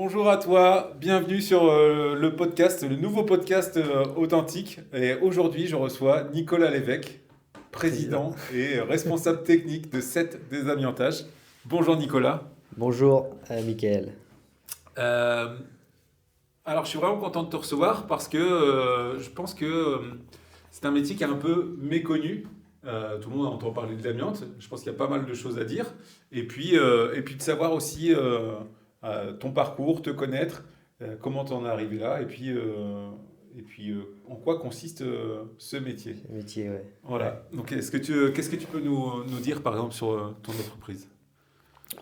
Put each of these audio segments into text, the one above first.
Bonjour à toi, bienvenue sur le podcast, le nouveau podcast authentique. Et aujourd'hui, je reçois Nicolas Lévesque, Président. président et responsable technique de SET Désamiantage. Bonjour Nicolas. Bonjour, Mickaël. Euh, alors, je suis vraiment content de te recevoir parce que je pense que c'est un métier qui est un peu méconnu. Tout le monde entend parler de l'amiante. Je pense qu'il y a pas mal de choses à dire. Et puis de savoir aussi ton parcours, te connaître, comment tu en es arrivé là, en quoi consiste ce métier. C'est un métier, ouais. Ouais. Voilà. Donc, qu'est-ce que tu peux nous dire, par exemple, sur ton entreprise?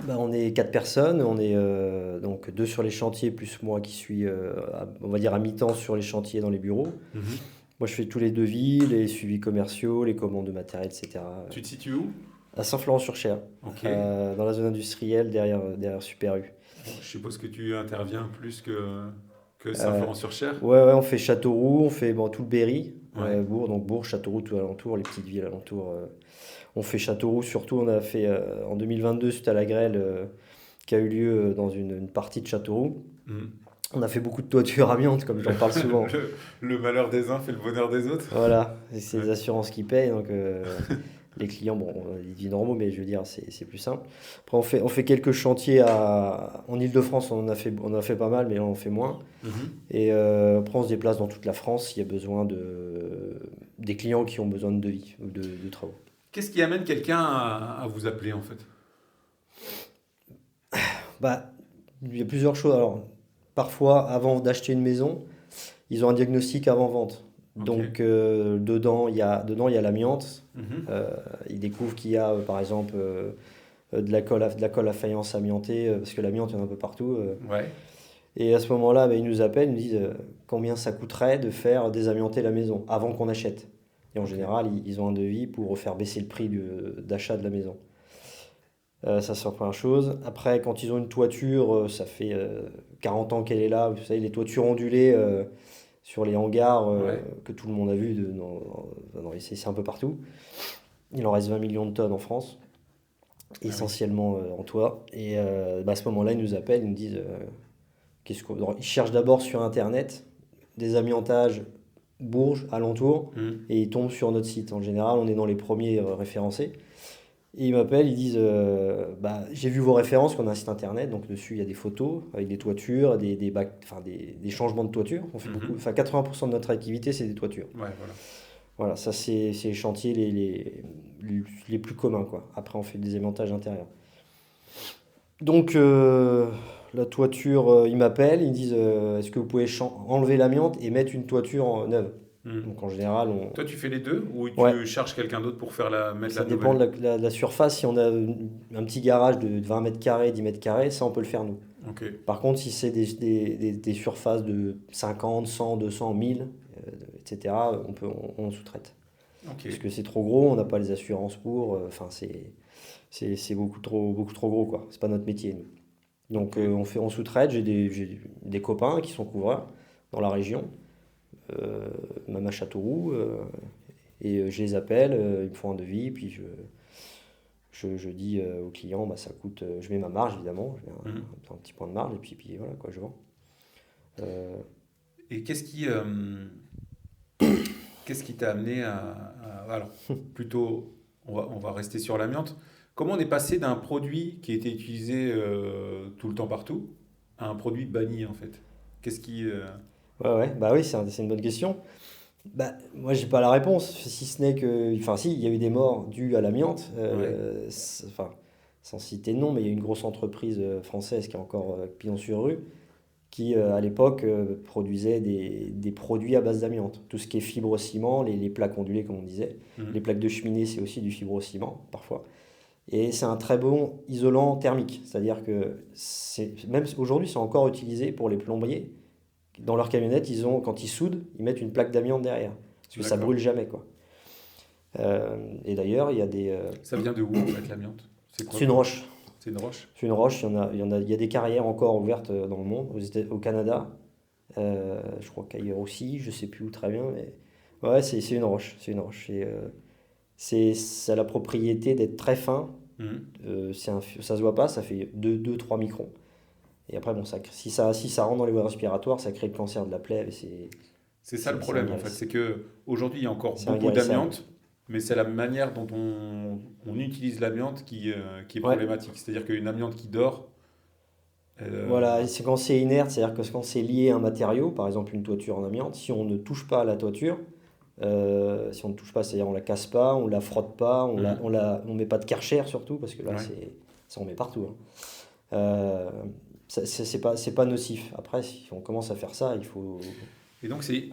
On est 4 personnes, on est donc deux sur les chantiers, plus moi qui suis, on va dire, à mi-temps sur les chantiers dans les bureaux. Mhm. Moi, je fais tous les devis, les suivis commerciaux, les commandes de matériel, etc. Tu te situes où? À Saint-Florent-sur-Cher, Ok. dans la zone industrielle, derrière Super U. Bon, je suppose que tu interviens plus que Euh, Saint-Florent-sur-Cher. ouais, on fait Châteauroux, on fait tout le Berry, Ouais. Bourg, donc Bourg, Châteauroux, tout alentour, les petites villes alentour. On fait Châteauroux, surtout, on a fait en 2022, suite à la grêle qui a eu lieu dans une partie de Châteauroux. Mhm. On a fait beaucoup de toitures amiantes, comme j'en parle souvent. Le malheur des uns fait le bonheur des autres. Voilà, et c'est Ouais. les assurances qui payent, donc les clients, bon, ils disent normaux, mais je veux dire, c'est plus simple. Après, on fait quelques chantiers en Île-de-France, on en a fait pas mal, mais là, on en fait moins. Mhm. Et après, on se déplace dans toute la France s'il y a besoin des clients qui ont besoin de devis ou de travaux. Qu'est-ce qui amène quelqu'un à vous appeler en fait? Bah, il y a plusieurs choses. Alors, parfois, avant d'acheter une maison, ils ont un diagnostic avant-vente. Ok. Donc, dedans, il y a l'amiante. Mhm. Euh, Ils découvrent qu'il y a, par exemple, de la colle à faïence amiantée, parce que l'amiante, il y en a un peu partout. Ouais. Et à ce moment-là, ils nous appellent, ils nous disent combien ça coûterait de faire désamianter la maison avant qu'on achète. Et en Ok. général, ils ont un devis pour faire baisser le prix d'achat de la maison. Ça, c'est la première chose. Après, quand ils ont une toiture, ça fait 40 ans qu'elle est là. Vous savez, les toitures ondulées sur les hangars Ouais. que tout le monde a vu c'est un peu partout. Il en reste 20 millions de tonnes en France, Ah oui. essentiellement en toit. Et à ce moment-là, ils nous appellent, ils nous disent ils cherchent d'abord sur Internet des amiantages Bourges, alentours, Mhm. et ils tombent sur notre site. En général, on est dans les premiers référencés. Et ils m'appellent, ils disent j'ai vu vos références, qu'on a un site internet, donc dessus il y a des photos avec des toitures, des changements de toiture. On fait beaucoup, Mhm. enfin 80% de notre activité c'est des toitures. Ouais, voilà. Voilà, ça c'est les chantiers les plus communs quoi. Après on fait des aimantages intérieurs. Donc la toiture, ils m'appellent, ils me disent est-ce que vous pouvez enlever l'amiante et mettre une toiture neuve. Mhm. Donc en général Toi, tu fais les deux ou ouais, tu cherches quelqu'un d'autre pour mettre la ça dépend nouvelle? de la surface. Si on a un petit garage de 20 mètres carrés, 10 mètres carrés, ça on peut le faire nous. Ok. Par contre, si c'est des surfaces de 50, 100, 200, 1000, etc., on sous-traite. Ok. Parce que c'est trop gros, on n'a pas les assurances pour. Enfin, c'est beaucoup trop gros, quoi. C'est pas notre métier, nous. Ok. Donc, on sous-traite. J'ai des copains qui sont couvreurs dans la région, même à Châteauroux, et je les appelle, ils me font un devis, puis je dis au client, ça coûte. Je mets ma marge, évidemment, je mets Mhm. un petit point de marge, et puis voilà, quoi, je vends. Euh, Et qu'est-ce qui t'a amené alors, plutôt, on va rester sur l'amiante. Comment on est passé d'un produit qui était utilisé tout le temps partout à un produit banni en fait? Qu'est-ce qui... ouais, ouais, bah oui, c'est une bonne question. Moi, j'ai pas la réponse, si ce n'est que, enfin, si, il y a eu des morts dues à l'amiante, Ouais. enfin, sans citer de nom, mais il y a une grosse entreprise française qui est encore pignon sur rue, qui à l'époque produisait des produits à base d'amiante. Tout ce qui est fibrociment, les plaques ondulées, comme on disait, les Mhm. plaques de cheminée, c'est aussi du fibrociment, parfois. Et c'est un très bon isolant thermique, c'est-à-dire que même aujourd'hui, c'est encore utilisé pour les plombiers. Dans leur camionnette, quand ils soudent, ils mettent une plaque d'amiante derrière. Parce que ça D'accord. brûle jamais, quoi. Et d'ailleurs, il y a Ça vient de où en fait l'amiante? C'est quoi c'est une comme... roche. C'est une roche? C'est une roche, il y a des carrières encore ouvertes dans le monde, au Canada. Je crois qu'ailleurs aussi, je sais plus où très bien, mais ouais, c'est une roche. C'est une roche. Ça a la propriété d'être très fin. Mhm. Ça se voit pas, ça fait 2-3 microns. Et après, bon, si ça rentre dans les voies respiratoires, ça crée le cancer de la plèvre. Et C'est ça le problème en fait, c'est que aujourd'hui il y a encore c'est beaucoup inguérissable. d'amiante, mais c'est la manière dont on utilise l'amiante qui est Ouais, problématique. C'est-à-dire qu'une amiante qui dort, voilà, euh, et c'est quand c'est inerte, c'est-à-dire que quand c'est lié à un matériau, par exemple une toiture en amiante, si on ne touche pas à la toiture, si on ne touche pas, c'est-à-dire on la casse pas, on la frotte pas, mhm, on met pas de Karcher surtout, parce que là, ouais. ça on met partout, hein. Euh, c'est pas nocif. Après, si on commence à faire ça, il faut. Et donc c'est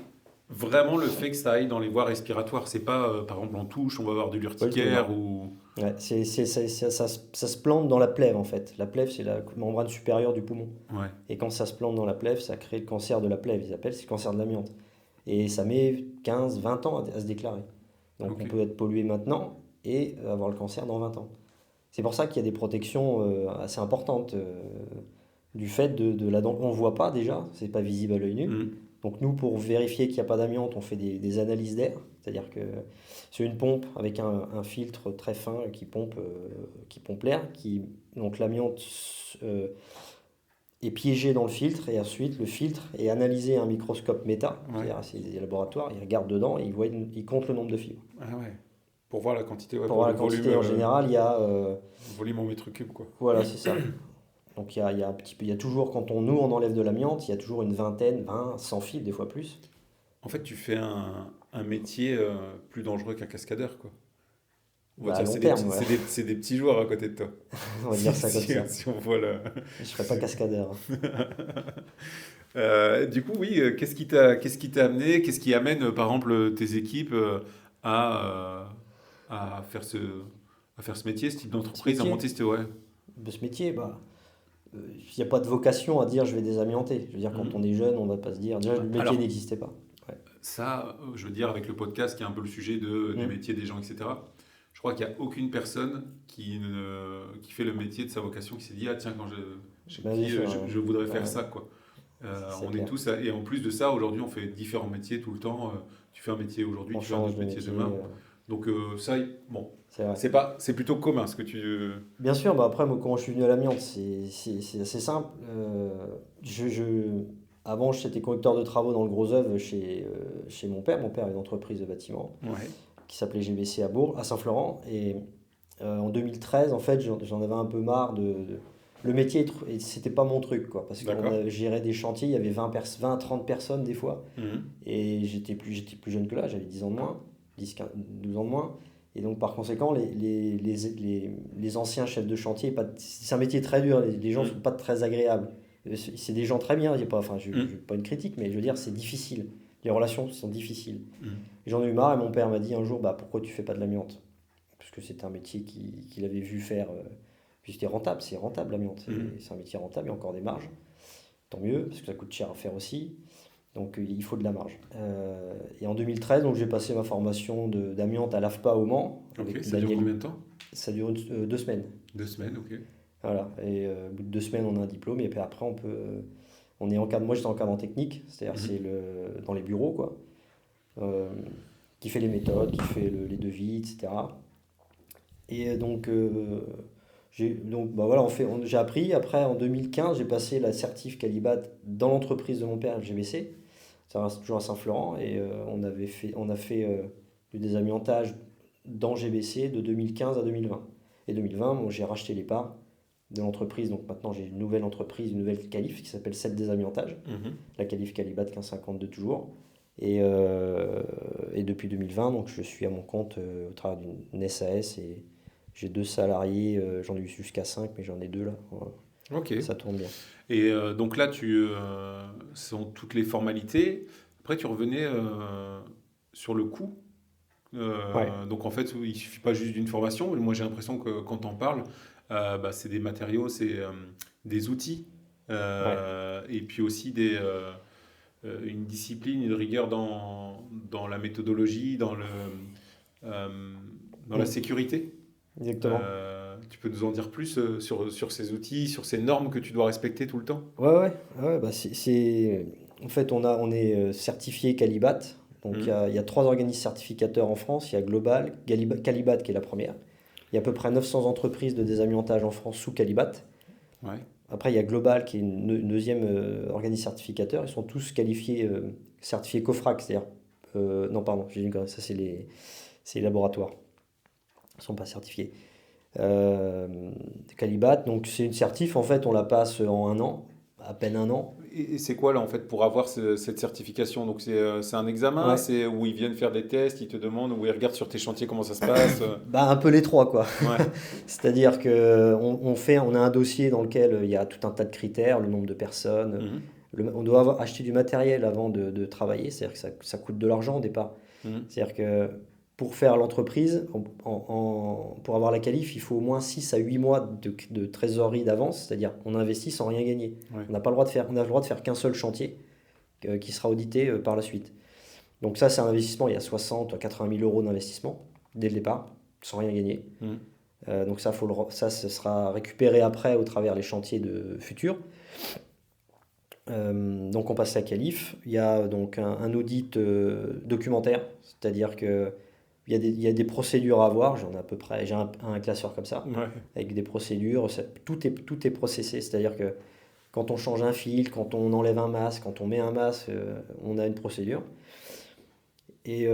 vraiment le fait que ça aille dans les voies respiratoires. C'est pas, par exemple, on touche, on va avoir de Pas du tout, non. l'urticaire ou... Ouais, ça se plante dans la plèvre en fait. La plèvre, c'est la membrane supérieure du poumon. Ouais, Et quand ça se plante dans la plèvre, ça crée le cancer de la plèvre. Ils appellent, c'est le cancer de l'amiante. Et ça met 15, 20 ans à se déclarer. Donc ok. on peut être pollué maintenant et avoir le cancer dans 20 ans. C'est pour ça qu'il y a des protections assez importantes du fait de la dent. On ne voit pas déjà, c'est pas visible à l'œil nu. Mhm, Donc nous, pour vérifier qu'il n'y a pas d'amiante, on fait des analyses d'air. C'est-à-dire que c'est une pompe avec un filtre très fin qui pompe l'air. Donc l'amiante euh, est piégée dans le filtre et ensuite le filtre est analysé à un microscope méta. ouais. C'est-à-dire c'est des laboratoires, ils regardent dedans et ils comptent le nombre de fibres. Ah ouais. Pour voir la quantité, ouais, Pour pour voir le la volume, quantité, en général, il y a volume en mètre cube, quoi. voilà, c'est ça. Donc il y a un petit peu, il y a toujours, quand on enlève de l'amiante, il y a toujours une vingtaine, 20, 100 fibres, des fois plus. En fait, tu fais un métier plus dangereux qu'un cascadeur, quoi. On va Bah, à dire, long terme, ouais. c'est des petits joueurs à côté de toi. On va Si, dire ça comme ça. si on voit le... Je serais pas cascadeur. Du coup, oui, qu'est-ce qui t'a amené, qu'est-ce qui amène, par exemple, tes équipes à, à faire ce, à faire ce métier, ce type Ce d'entreprise, à métier, monter, ouais. de ce métier, bah, il n'y a pas de vocation à dire je vais désamianter. Je veux dire, quand on Mhm. est jeune, on va pas se dire. Déjà, le métier Alors, n'existait pas. Ouais. ça, je veux dire, avec le podcast qui est un peu le sujet des Mm. métiers des gens, etc., je crois qu'il n'y a aucune personne qui fait le métier de sa vocation qui s'est dit, ah tiens, quand j'ai Bah, bien petit, sûr, je voudrais faire ouais, ça, quoi. c'est On est clair. tous, et en plus de ça, aujourd'hui, on fait différents métiers tout le temps. Tu fais un métier aujourd'hui, On tu fais un change autre de métier métier, demain. Donc ça, bon, c'est vrai. c'est plutôt commun ce que tu... Bien sûr, bah après, moi, quand je suis venu à l'amiante, c'est assez simple. Avant, j'étais conducteur de travaux dans le gros œuvre chez mon père. Mon père avait une entreprise de bâtiment Ouais. qui s'appelait GBC à Bourg, à Saint-Florent. Et en 2013, en fait, j'en avais un peu marre le métier, et c'était pas mon truc, quoi. Parce qu'on D'accord. gérait des chantiers, il y avait 20, 30 personnes des fois. Mhm. Et j'étais plus jeune que là, j'avais 10 ans de moins, 10, 15, 12 ans de moins. Et donc, par conséquent, les anciens chefs de chantier, c'est un métier très dur, les gens ne sont Mhm. pas très agréables. C'est des gens très bien, enfin, Mhm. pas une critique, mais je veux dire, c'est difficile. Les relations sont difficiles. Mhm. Et j'en ai eu marre et mon père m'a dit un jour, bah, pourquoi tu fais pas de l'amiante? Parce que c'était un métier qu'il avait vu faire, puis c'était rentable, c'est rentable l'amiante, Mhm. c'est un métier rentable, il y a encore des marges, tant mieux, parce que ça coûte cher à faire aussi. Donc il faut de la marge. Et en 2013, donc, j'ai passé ma formation d'amiante à l'AFPA au Mans Ok, avec ça dure Daniel. combien de temps? Ça dure 2 semaines. 2 semaines, ok. Voilà. Et au bout de 2 semaines, on a un diplôme. Et puis après, on est encadre. Moi, j'étais encadrant technique, c'est-à-dire c'est Mhm. dans les bureaux, quoi, euh, qui fait les méthodes, qui fait les devis, etc. Et donc bah voilà, j'ai appris. Après, en 2015, j'ai passé la certif Calibat dans l'entreprise de mon père, GBC. Ça reste toujours à Saint-Florent. Et on a fait du désamiantage dans GBC de 2015 à 2020. Et 2020, moi, j'ai racheté les parts de l'entreprise. Donc maintenant, j'ai une nouvelle entreprise, une nouvelle qualif qui s'appelle Celle Désamiantage. Mhm. La qualif Calibat 1552 toujours. Et depuis 2020, donc, je suis à mon compte au travers d'une SAS et j'ai 2 salariés. J'en ai eu jusqu'à 5, mais j'en ai 2 là. Voilà. Ok. Ça tourne bien. Et donc là, ce sont toutes les formalités. Après, tu revenais sur le coût. Ouais, Donc en fait, il suffit pas juste d'une formation. Moi, j'ai l'impression que quand on parle, bah, c'est des matériaux, c'est des outils, ouais. et puis aussi une discipline, une rigueur dans la méthodologie, euh, dans la Mm, sécurité. exactement. Tu peux nous en dire plus sur ces outils, sur ces normes que tu dois respecter tout le temps? Ouais, ouais, ouais, bah en fait, on est certifié Calibat. Donc, Mhm. il y a 3 organismes certificateurs en France. Il y a Global, Calibat qui est la première. Il y a à peu près 900 entreprises de désamiantage en France sous Calibat. Ouais. Après, il y a Global qui est une deuxième organisme certificateur. Ils sont tous qualifiés, certifiés COFRAC, c'est-à-dire. Non, pardon, j'ai dit une connerie, ça c'est les laboratoires. Ils ne sont pas certifiés. Euh, Calibat, donc c'est une certif, en fait, on la passe en un an, à peine un an. Et c'est quoi là en fait pour avoir cette certification? Donc c'est un examen, Ouais, c'est où ils viennent faire des tests, ils te demandent, où ils regardent sur tes chantiers comment ça se passe. bah un peu les trois, quoi. Ouais. C'est-à-dire que on a un dossier dans lequel il y a tout un tas de critères, le nombre de personnes. Mhm. On doit acheter du matériel avant de travailler, c'est-à-dire que ça coûte de l'argent au départ. Mhm. C'est-à-dire que pour faire l'entreprise, pour avoir la qualif, il faut au moins 6 à 8 mois de trésorerie d'avance, c'est-à-dire on investit sans rien gagner. Ouais. On n'a pas le droit de faire, on a le droit de faire qu'un seul chantier qui sera audité par la suite. Donc ça, c'est un investissement, il y a 60 à 80 000 euros d'investissement dès le départ, sans rien gagner. Mhm. Donc ça, ce sera récupéré après au travers les chantiers futurs. Donc on passe la qualif. Il y a donc un audit documentaire, c'est-à-dire que il y a des procédures à avoir. J'en ai à peu près, j'ai un classeur comme ça, Ouais. avec des procédures. Tout est processé, c'est-à-dire que quand on change un fil, quand on enlève un masque, quand on met un masque, on a une procédure. Et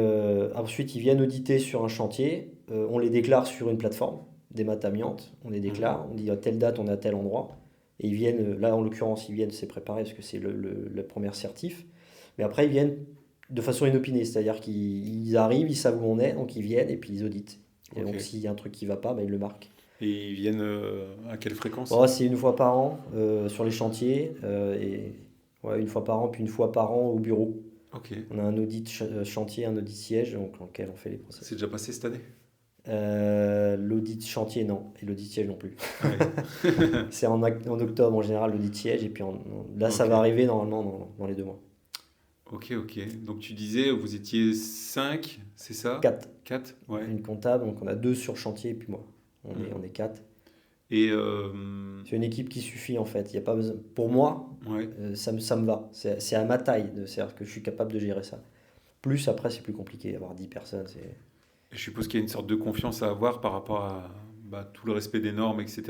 ensuite, ils viennent auditer sur un chantier. On les déclare sur une plateforme, des maths amiantes. On les Mhm. déclare. On dit à telle date, on est à tel endroit. Et ils viennent, là en l'occurrence, ils viennent, c'est préparé parce que c'est la première certif. Mais après, ils viennent de façon inopinée. C'est-à-dire qu'ils arrivent, ils savent où on est, donc ils viennent et puis ils auditent. Et Ok. donc, s'il y a un truc qui ne va pas, ben, ils le marquent. Et ils viennent à quelle fréquence? Bon, c'est une fois par an sur les chantiers. Et ouais, une fois par an, puis une fois par an au bureau. Ok. On a un audit chantier, un audit siège, donc, dans lequel on fait les C'est process. déjà passé cette année? L'audit chantier, non, et l'audit siège non plus. Ah oui. C'est en octobre en général l'audit siège, et puis là ça Ok. va arriver normalement dans les 2 mois. Ok, ok. Donc tu disais, vous étiez 5, c'est ça? 4, 4. Ouais. une comptable, donc on a 2 sur chantier, et puis moi. Mhm. On est 4. Et C'est une équipe qui suffit en fait. Il y a pas besoin... Pour moi, ouais. ça me va. C'est à ma taille, c'est-à-dire que je suis capable de gérer ça. Plus après, c'est plus compliqué. Avoir 10 personnes, c'est. Je suppose qu'il y a une sorte de confiance à avoir par rapport à bah, tout le respect des normes, etc.,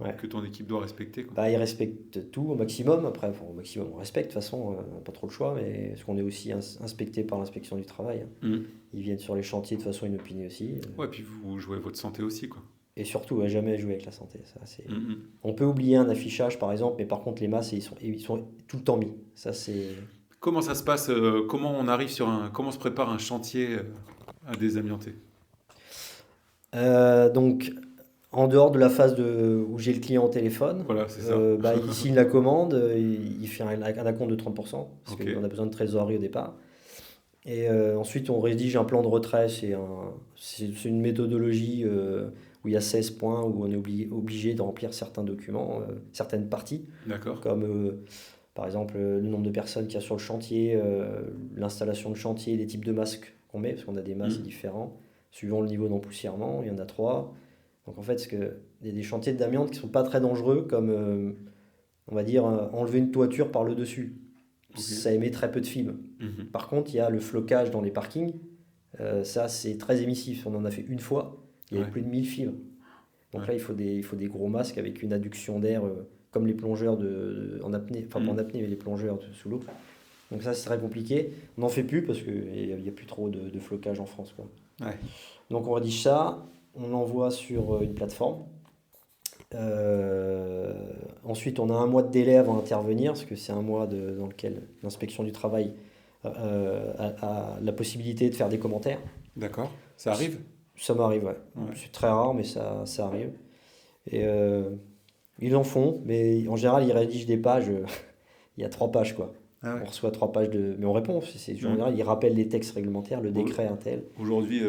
Ouais. que ton équipe doit respecter, quoi. Bah, ils respectent tout au maximum. Après, enfin, au maximum, on respecte de toute façon, on n'a pas trop le choix, mais parce qu'on est aussi inspecté par l'inspection du travail, hein. Mhm. Ils viennent sur les chantiers de façon inopinée aussi. Ouais, puis vous jouez votre santé aussi, quoi. Et surtout, à jamais jouer avec la santé. Mhm. On peut oublier un affichage, par exemple, mais par contre, les masses, ils sont tout le temps mis. Ça, c'est. Comment ça se passe? Comment on arrive comment se prépare un chantier à désamianter? Donc, en dehors de la phase où j'ai le client au téléphone, Voilà, c'est ça. bah, il signe la commande, il fait un acompte de 30%, parce Ok. qu'on a besoin de trésorerie au départ. Et ensuite, on rédige un plan de retrait. C'est une méthodologie où il y a 16 points, où on est obligé de remplir certains documents, certaines parties, D'accord. comme par exemple le nombre de personnes qu'il y a sur le chantier, l'installation de chantier, les types de masques qu'on met, parce qu'on a des masques Mhm. différents, suivant le niveau d'empoussièrement, il y en a 3. Donc en fait, il y a des chantiers d'amiante qui ne sont pas très dangereux, comme on va dire enlever une toiture par le dessus. Ok. Ça émet très peu de films. Mhm. Par contre, il y a le flocage dans les parkings. Ça, c'est très émissif. On en a fait une fois. Il y avait Ouais. plus de 1000 fibres. Donc Ouais. là, il faut des gros masques avec une adduction d'air, comme les plongeurs en apnée. Enfin, pas en Mhm. apnée, mais les plongeurs sous l'eau. Donc ça, c'est très compliqué. On n'en fait plus parce qu'il n'y a plus trop de flocage en France, quoi. Ouais. Donc on rédige ça. On l'envoie sur une plateforme. Ensuite, on a un mois de délai avant d'intervenir, parce que c'est un mois dans lequel l'inspection du travail a la possibilité de faire des commentaires. D'accord. Ça arrive? Ça m'arrive, ouais. Ouais. C'est très rare, mais ça arrive. Et ils en font, mais en général, ils rédigent des pages. Il y a 3 pages, quoi. Ah ouais. On reçoit 3 pages de. Mais on répond. En général, ils rappellent les textes réglementaires, le décret, un tel. Aujourd'hui,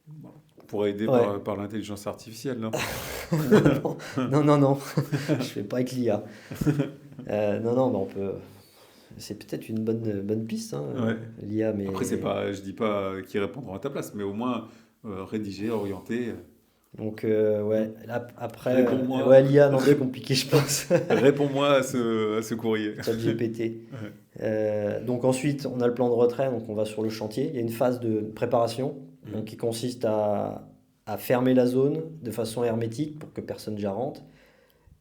on pourrait aider Ouais. par l'intelligence artificielle, non? Non, non, non. Je fais pas avec l'IA. Non, non, mais on peut. C'est peut-être une bonne piste, hein, Ouais. l'IA, mais. Après, je dis pas qu'ils répondront à ta place, mais au moins rédiger, orienter. Donc, ouais. Après, Réponds-moi. ouais, l'IA, non, c'est compliqué, je pense. Réponds-moi à ce courrier. ChatGPT. Ouais. Donc, ensuite, on a le plan de retrait, donc on va sur le chantier. Il y a une phase de préparation Mhm. donc, qui consiste à fermer la zone de façon hermétique pour que personne ne rentre.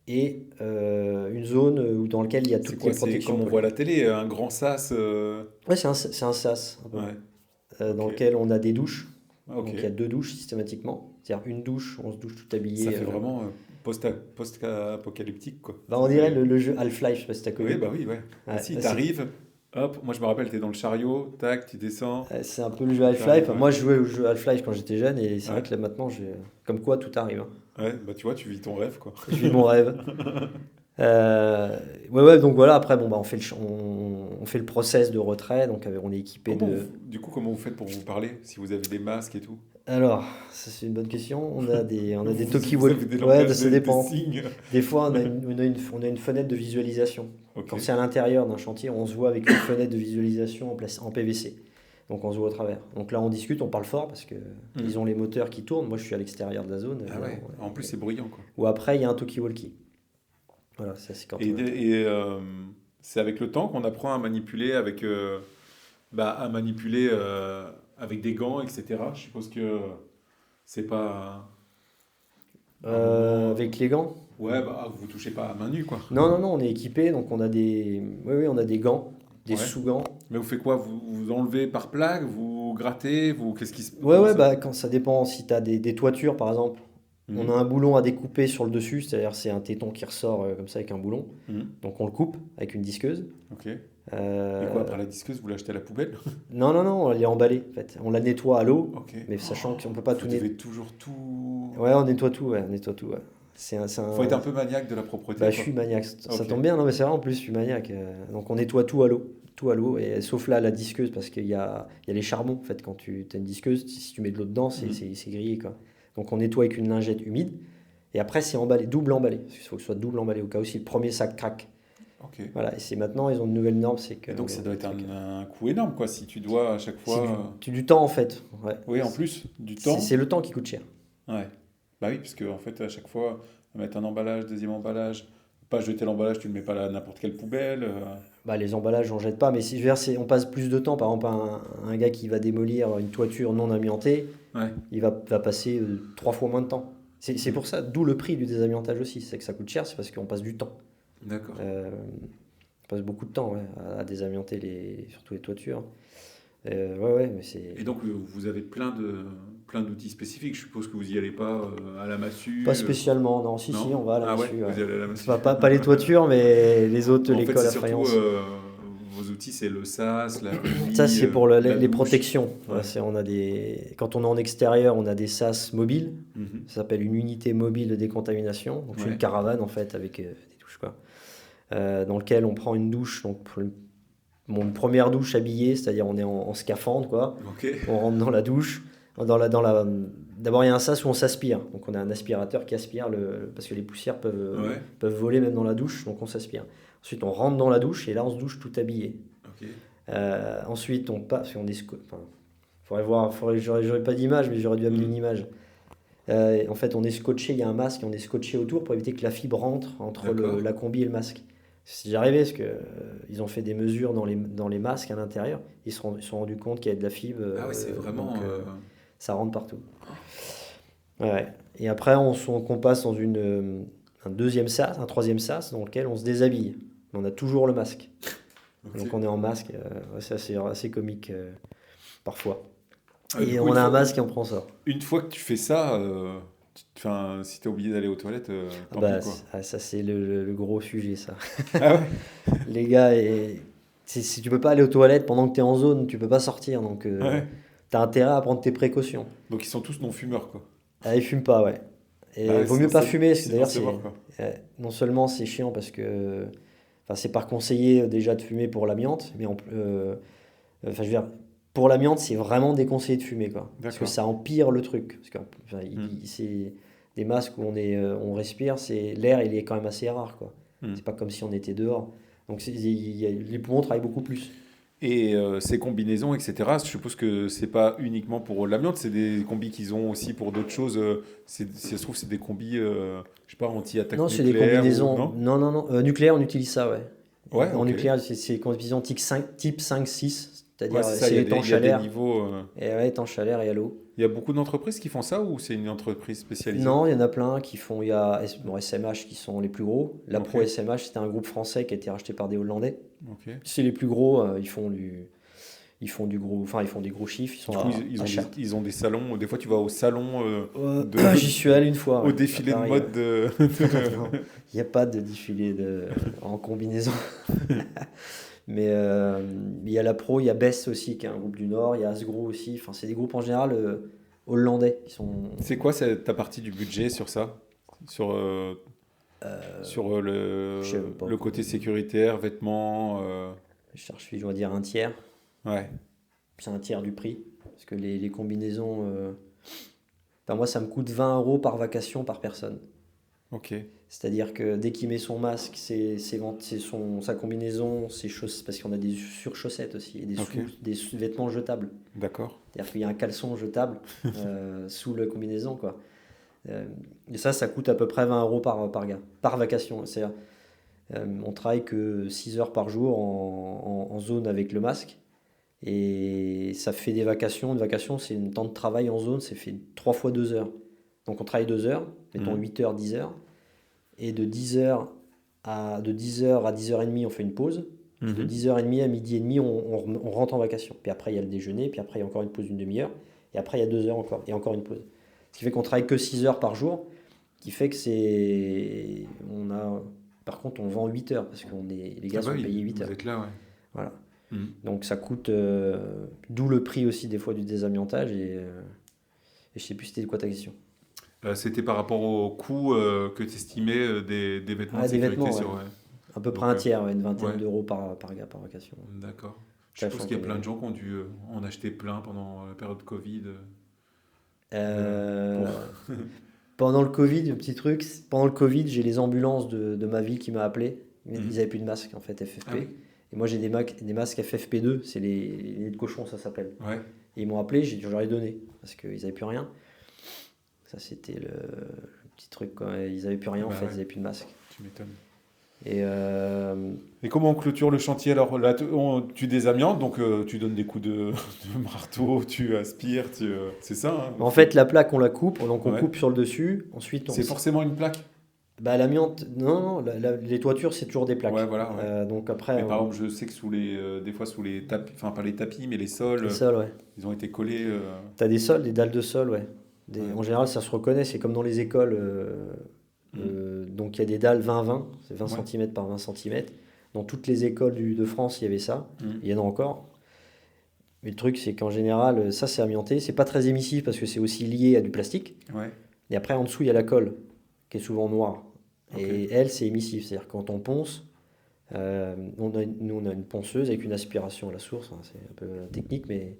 et une zone dans laquelle il y a C'est toutes les quoi? C'est protections comme on voit à polaires. la télé, un grand sas. Ouais, c'est un sas, un peu, Ouais, dans ok. lequel on a des douches. Ok. Donc il y a 2 douches systématiquement. C'est-à-dire une douche, on se douche tout Ça habillé. fait vraiment post-apocalyptique, quoi. Bah, Ça on dirait fait... le jeu Half-Life, je sais pas si t'as Oui, connu. bah oui, ouais. Bah Ouais, si, c'est t'arrives, hop, moi je me rappelle, t'es dans le chariot, tac, tu descends, c'est un peu le jeu et Half-Life. t'arrives, ouais. Moi, je jouais au jeu Half-Life quand j'étais jeune et c'est vrai Ouais, que là maintenant, comme quoi tout arrive, hein. ouais, bah tu vois, tu vis ton rêve, quoi. Je vis mon rêve. Euh, ouais, donc voilà, après, bon, bah, on fait le process de retrait, donc on est équipé de. Du coup, comment vous faites pour vous parler, si vous avez des masques et tout? Alors, ça c'est une bonne question. On a des Vous avez talkie-walkie. des Ouais, langages ça des dépend. signes? Des fois, on a une fenêtre de visualisation. Ok. Quand c'est à l'intérieur d'un chantier, on se voit avec une fenêtre de visualisation en PVC. Donc on se voit au travers. Donc là, on discute, on parle fort parce que Hmm. ils ont les moteurs qui tournent. Moi, je suis à l'extérieur de la zone, Ah évidemment. ouais, en plus c'est bruyant, quoi. Ou après, il y a un talkie-walkie. Voilà, ça c'est quand Et, on a. c'est avec le temps qu'on apprend à manipuler avec des gants, etc. Je suppose que c'est pas à un moment. Avec les gants? Ouais, bah vous touchez pas à main nue, quoi. Non, non, non, on est équipé, donc on a des. Oui, oui, on a des gants, des Ouais. sous-gants. Mais vous faites quoi? Vous enlevez par plaque, vous grattez, vous qu'est-ce qui se Ouais, comment ouais, ça? bah quand ça dépend. Si tu as des toitures, par exemple, on a Mhm. un boulon à découper sur le dessus, c'est-à-dire c'est un téton qui ressort comme ça avec un boulon. Mhm. Donc on le coupe avec une disqueuse. Ok. Et quoi, Euh, après la disqueuse, vous l'achetez à la poubelle? non, non, non, elle est emballée en fait. On la nettoie à l'eau, Ok. mais sachant qu'on peut pas Vous tout nettoyer. devez toujours tout. Ouais, on nettoie tout, ouais, on nettoie tout, ouais. C'est Faut être un. un peu maniaque de la propreté, Bah, je quoi. suis maniaque, ça Ok. tombe bien, non mais c'est vrai en plus, je suis maniaque. Donc on nettoie tout à l'eau, et sauf là la disqueuse parce qu'il y a les charbons en fait. Quand tu as une disqueuse, si tu mets de l'eau dedans, c'est Mhm. c'est- c'est grillé quoi. Donc on nettoie avec une lingette humide, et après c'est emballé, double emballé, parce qu'il faut que ce soit double emballé au cas où si le premier sac craque. Ok. Voilà, et c'est maintenant, ils ont une nouvelle norme, c'est que. Et donc ça doit être un coût énorme, quoi, si tu dois à chaque C'est fois. du temps en fait, ouais. Oui, en plus, du C'est temps. le temps qui coûte cher. Ouais. Bah oui, parce que en fait, à chaque fois, mettre un emballage, deuxième emballage, pas jeter l'emballage, tu le mets pas là à n'importe quelle poubelle. Bah, les emballages, on jette pas, mais si je veux dire, on passe plus de temps. Par exemple, un gars qui va démolir une toiture non amiantée, Ouais, il va passer 3 fois moins de temps. C'est mm, pour ça, d'où le prix du désamiantage aussi. C'est que ça coûte cher, c'est parce qu'on passe du temps. d'accord. Euh, on passe beaucoup de temps, ouais, à désamianter surtout les toitures. Ouais, ouais, mais c'est Et donc, vous avez plein d'outils spécifiques. Je suppose que vous y allez pas à la pas massue. spécialement. Non, si, si, Non? on va à la Ah ouais, massue. Ouais. vous y allez à la C'est massue. pas les toitures, mais les autres, En les fait, cols c'est à surtout faïence. vos outils, c'est le sas, la Ça, poulie, c'est pour la les douche. protections. Voilà, Ouais. quand on est en extérieur, on a des sas mobiles. Mhm. Ça s'appelle une unité mobile de décontamination. Donc, c'est une Ouais. caravane, en fait, avec des douches, quoi. Dans lequel on prend une douche. Donc, mon première douche habillée, c'est-à-dire on est en scaphandre, quoi. Ok. On rentre dans la douche. D'abord, il y a un sas où on s'aspire. Donc, on a un aspirateur qui aspire, parce que les poussières Ouais. peuvent voler même dans la douche. Donc, on s'aspire. Ensuite, on rentre dans la douche et là, on se douche tout habillé. Ok. Ensuite, on passe, parce qu'on est, enfin, faudrait voir, j'aurais pas d'image, mais j'aurais dû amener une Mhm. image. En fait, on est scotché, il y a un masque, et on est scotché autour pour éviter que la fibre rentre entre D'accord. la combi et le masque. C'est déjà arrivé parce que ils ont fait des mesures dans les masques à l'intérieur. Ils se sont rendus compte qu'il y avait de la fibre, Ah ouais, c'est vraiment. donc ça rentre partout. Ouais. Et après, qu'on passe dans un deuxième sas, un troisième sas, dans lequel on se déshabille. Mais on a toujours le masque. Ok. Donc on est en masque, ouais, c'est assez comique parfois. Du Et coup, on a un masque et on prend ça. une fois que tu fais ça, enfin, si t'es oublié d'aller aux toilettes, Ah tant pis, bah, quoi. ça c'est le gros sujet ça. Ah ouais? Les gars, si tu peux pas aller aux toilettes pendant que tu es en zone, tu peux pas sortir. Donc Ouais. tu as intérêt à prendre tes précautions. Donc ils sont tous non-fumeurs, quoi. Ah, ils fument pas, ouais. Ah Et ouais, vaut mieux pas fumer, parce que sinon d'ailleurs c'est mort, quoi. non seulement c'est chiant parce que enfin, c'est pas conseillé déjà de fumer pour l'amiante, mais enfin, je veux dire, pour l'amiante, c'est vraiment déconseillé de fumer, quoi. Parce que D'accord. ça empire le truc. Parce que enfin, Hmm. c'est des masques où on respire, l'air, il est quand même assez rare, quoi. Hmm. C'est pas comme si on était dehors. Donc les poumons travaillent beaucoup plus. Et ces combinaisons, etc., je suppose que c'est pas uniquement pour l'amiante, c'est des combis qu'ils ont aussi pour d'autres choses. Si ça se trouve, c'est des combis, je sais pas, anti-attaque Non, c'est des nucléaire ou combinaisons. non? Non, non, non. Nucléaire, on utilise ça, ouais. Ouais, En ok. nucléaire, c'est des combinaisons type 5, 6, C'est-à-dire, c'est ça, c'est il y a étanche il y a à des l'air. niveaux. Et ouais, étanche à l'air et à l'eau. Il y a beaucoup d'entreprises qui font ça ou c'est une entreprise spécialisée? Non, il y en a plein qui font. Il y a bon, SMH qui sont les plus gros. La Ok, Pro SMH, c'était un groupe français qui a été racheté par des Hollandais. ok. C'est les plus gros. Ils font du gros. Enfin, ils font des gros chiffres. Ils sont Du coup, à Chartres. ils ont des salons. Des fois, tu vas au salon J'y suis allé une fois, au ouais, à défilé de Paris, mode de. Non, il n'y a pas de défilé en combinaison. Mais il y a la Pro, il y a Best aussi, qui est un groupe du Nord. Il y a Asgro aussi. Enfin, c'est des groupes en général hollandais qui sont. C'est quoi ta partie du budget sur ça? Sur, sur Je sais pas. le côté sécuritaire, vêtements. Je cherche, je dois dire un tiers. Ouais, C'est un tiers du prix. Parce que les combinaisons. Enfin, moi, ça me coûte 20 € par vacation par personne. ok. C'est-à-dire que dès qu'il met son masque, sa combinaison, ses chaussettes, parce qu'on a des surchaussettes aussi, et Ok. des vêtements jetables. D'accord. C'est-à-dire qu'il y a un caleçon jetable sous la combinaison, quoi. Et ça coûte à peu près 20 € par gars, par vacation. C'est-à-dire, on travaille que 6 heures par jour en zone avec le masque. Et ça fait des vacations. Une vacation, c'est un temps de travail en zone, c'est fait 3 fois 2 heures. Donc on travaille 2 heures, mettons 8 heures, 10 heures. Et de 10h à 10h30, on fait une pause. De Mhm. 10h30 à midi et demi, on rentre en vacation. Puis après, il y a le déjeuner, puis après, il y a encore une pause d'une demi-heure. Et après, il y a 2 heures encore, et encore une pause. Ce qui fait qu'on travaille que 6 heures par jour, qui fait que c'est. Par contre, on vend 8 heures, parce que les gars Ah bah sont oui, payés 8 vous heures. êtes là, ouais. Voilà. Mhm. Donc ça coûte. D'où le prix aussi, des fois, du désamiantage. Et je sais plus c'était quoi ta question. C'était par rapport au coût que tu estimais des vêtements de Ah, des sécurité vêtements, ouais. sur. Ouais. À peu près Donc, un tiers, ouais, une vingtaine ouais. d'euros par gars par vacation. D'accord. Je suppose Sachant qu'il y a que- plein de gens qui ont dû en acheter plein pendant la période Covid. Euh, Pour... Pendant le Covid, petit truc, pendant le Covid, j'ai les ambulances de ma ville qui m'a appelé. Ils Mhm. n'avaient plus de masque en fait, FFP. Ah oui. Et moi j'ai des masques FFP2, c'est les nids de cochon, ça s'appelle. Ouais. Et ils m'ont appelé, j'en ai donné parce qu'ils n'avaient plus rien. Ça c'était le petit truc, quoi. Ils n'avaient plus rien en Bah fait, ouais. ils n'avaient plus de masque. Tu m'étonnes. Et Et comment on clôture le chantier? Alors là, tu désamiantes, donc tu donnes des coups de marteau, tu aspires, c'est ça, hein? en fait, la plaque on la coupe, donc on Ouais. coupe sur le dessus. Ensuite, C'est forcément une plaque? bah, l'amiante, non, les toitures c'est toujours des plaques. Ouais, voilà, ouais. Donc après, Mais par exemple, je sais que des fois sous les tapis, enfin pas les tapis, mais les sols, les sols, ouais. ils ont été collés. T'as des sols, des dalles de sol, ouais. Ouais. En général, ça se reconnaît, c'est comme dans les écoles. Donc il y a des dalles 20-20, c'est 20 Ouais. cm par 20 cm. Dans toutes les écoles de France, il y avait ça. Mhm. Il y en a encore. Mais le truc, c'est qu'en général, ça c'est amianté. C'est pas très émissif parce que c'est aussi lié à du plastique. Ouais. Et après, en dessous, il y a la colle, qui est souvent noire. Ok. Et elle, c'est émissif. C'est-à-dire quand on ponce, nous on a une ponceuse avec une aspiration à la source. Hein, c'est un peu technique, mais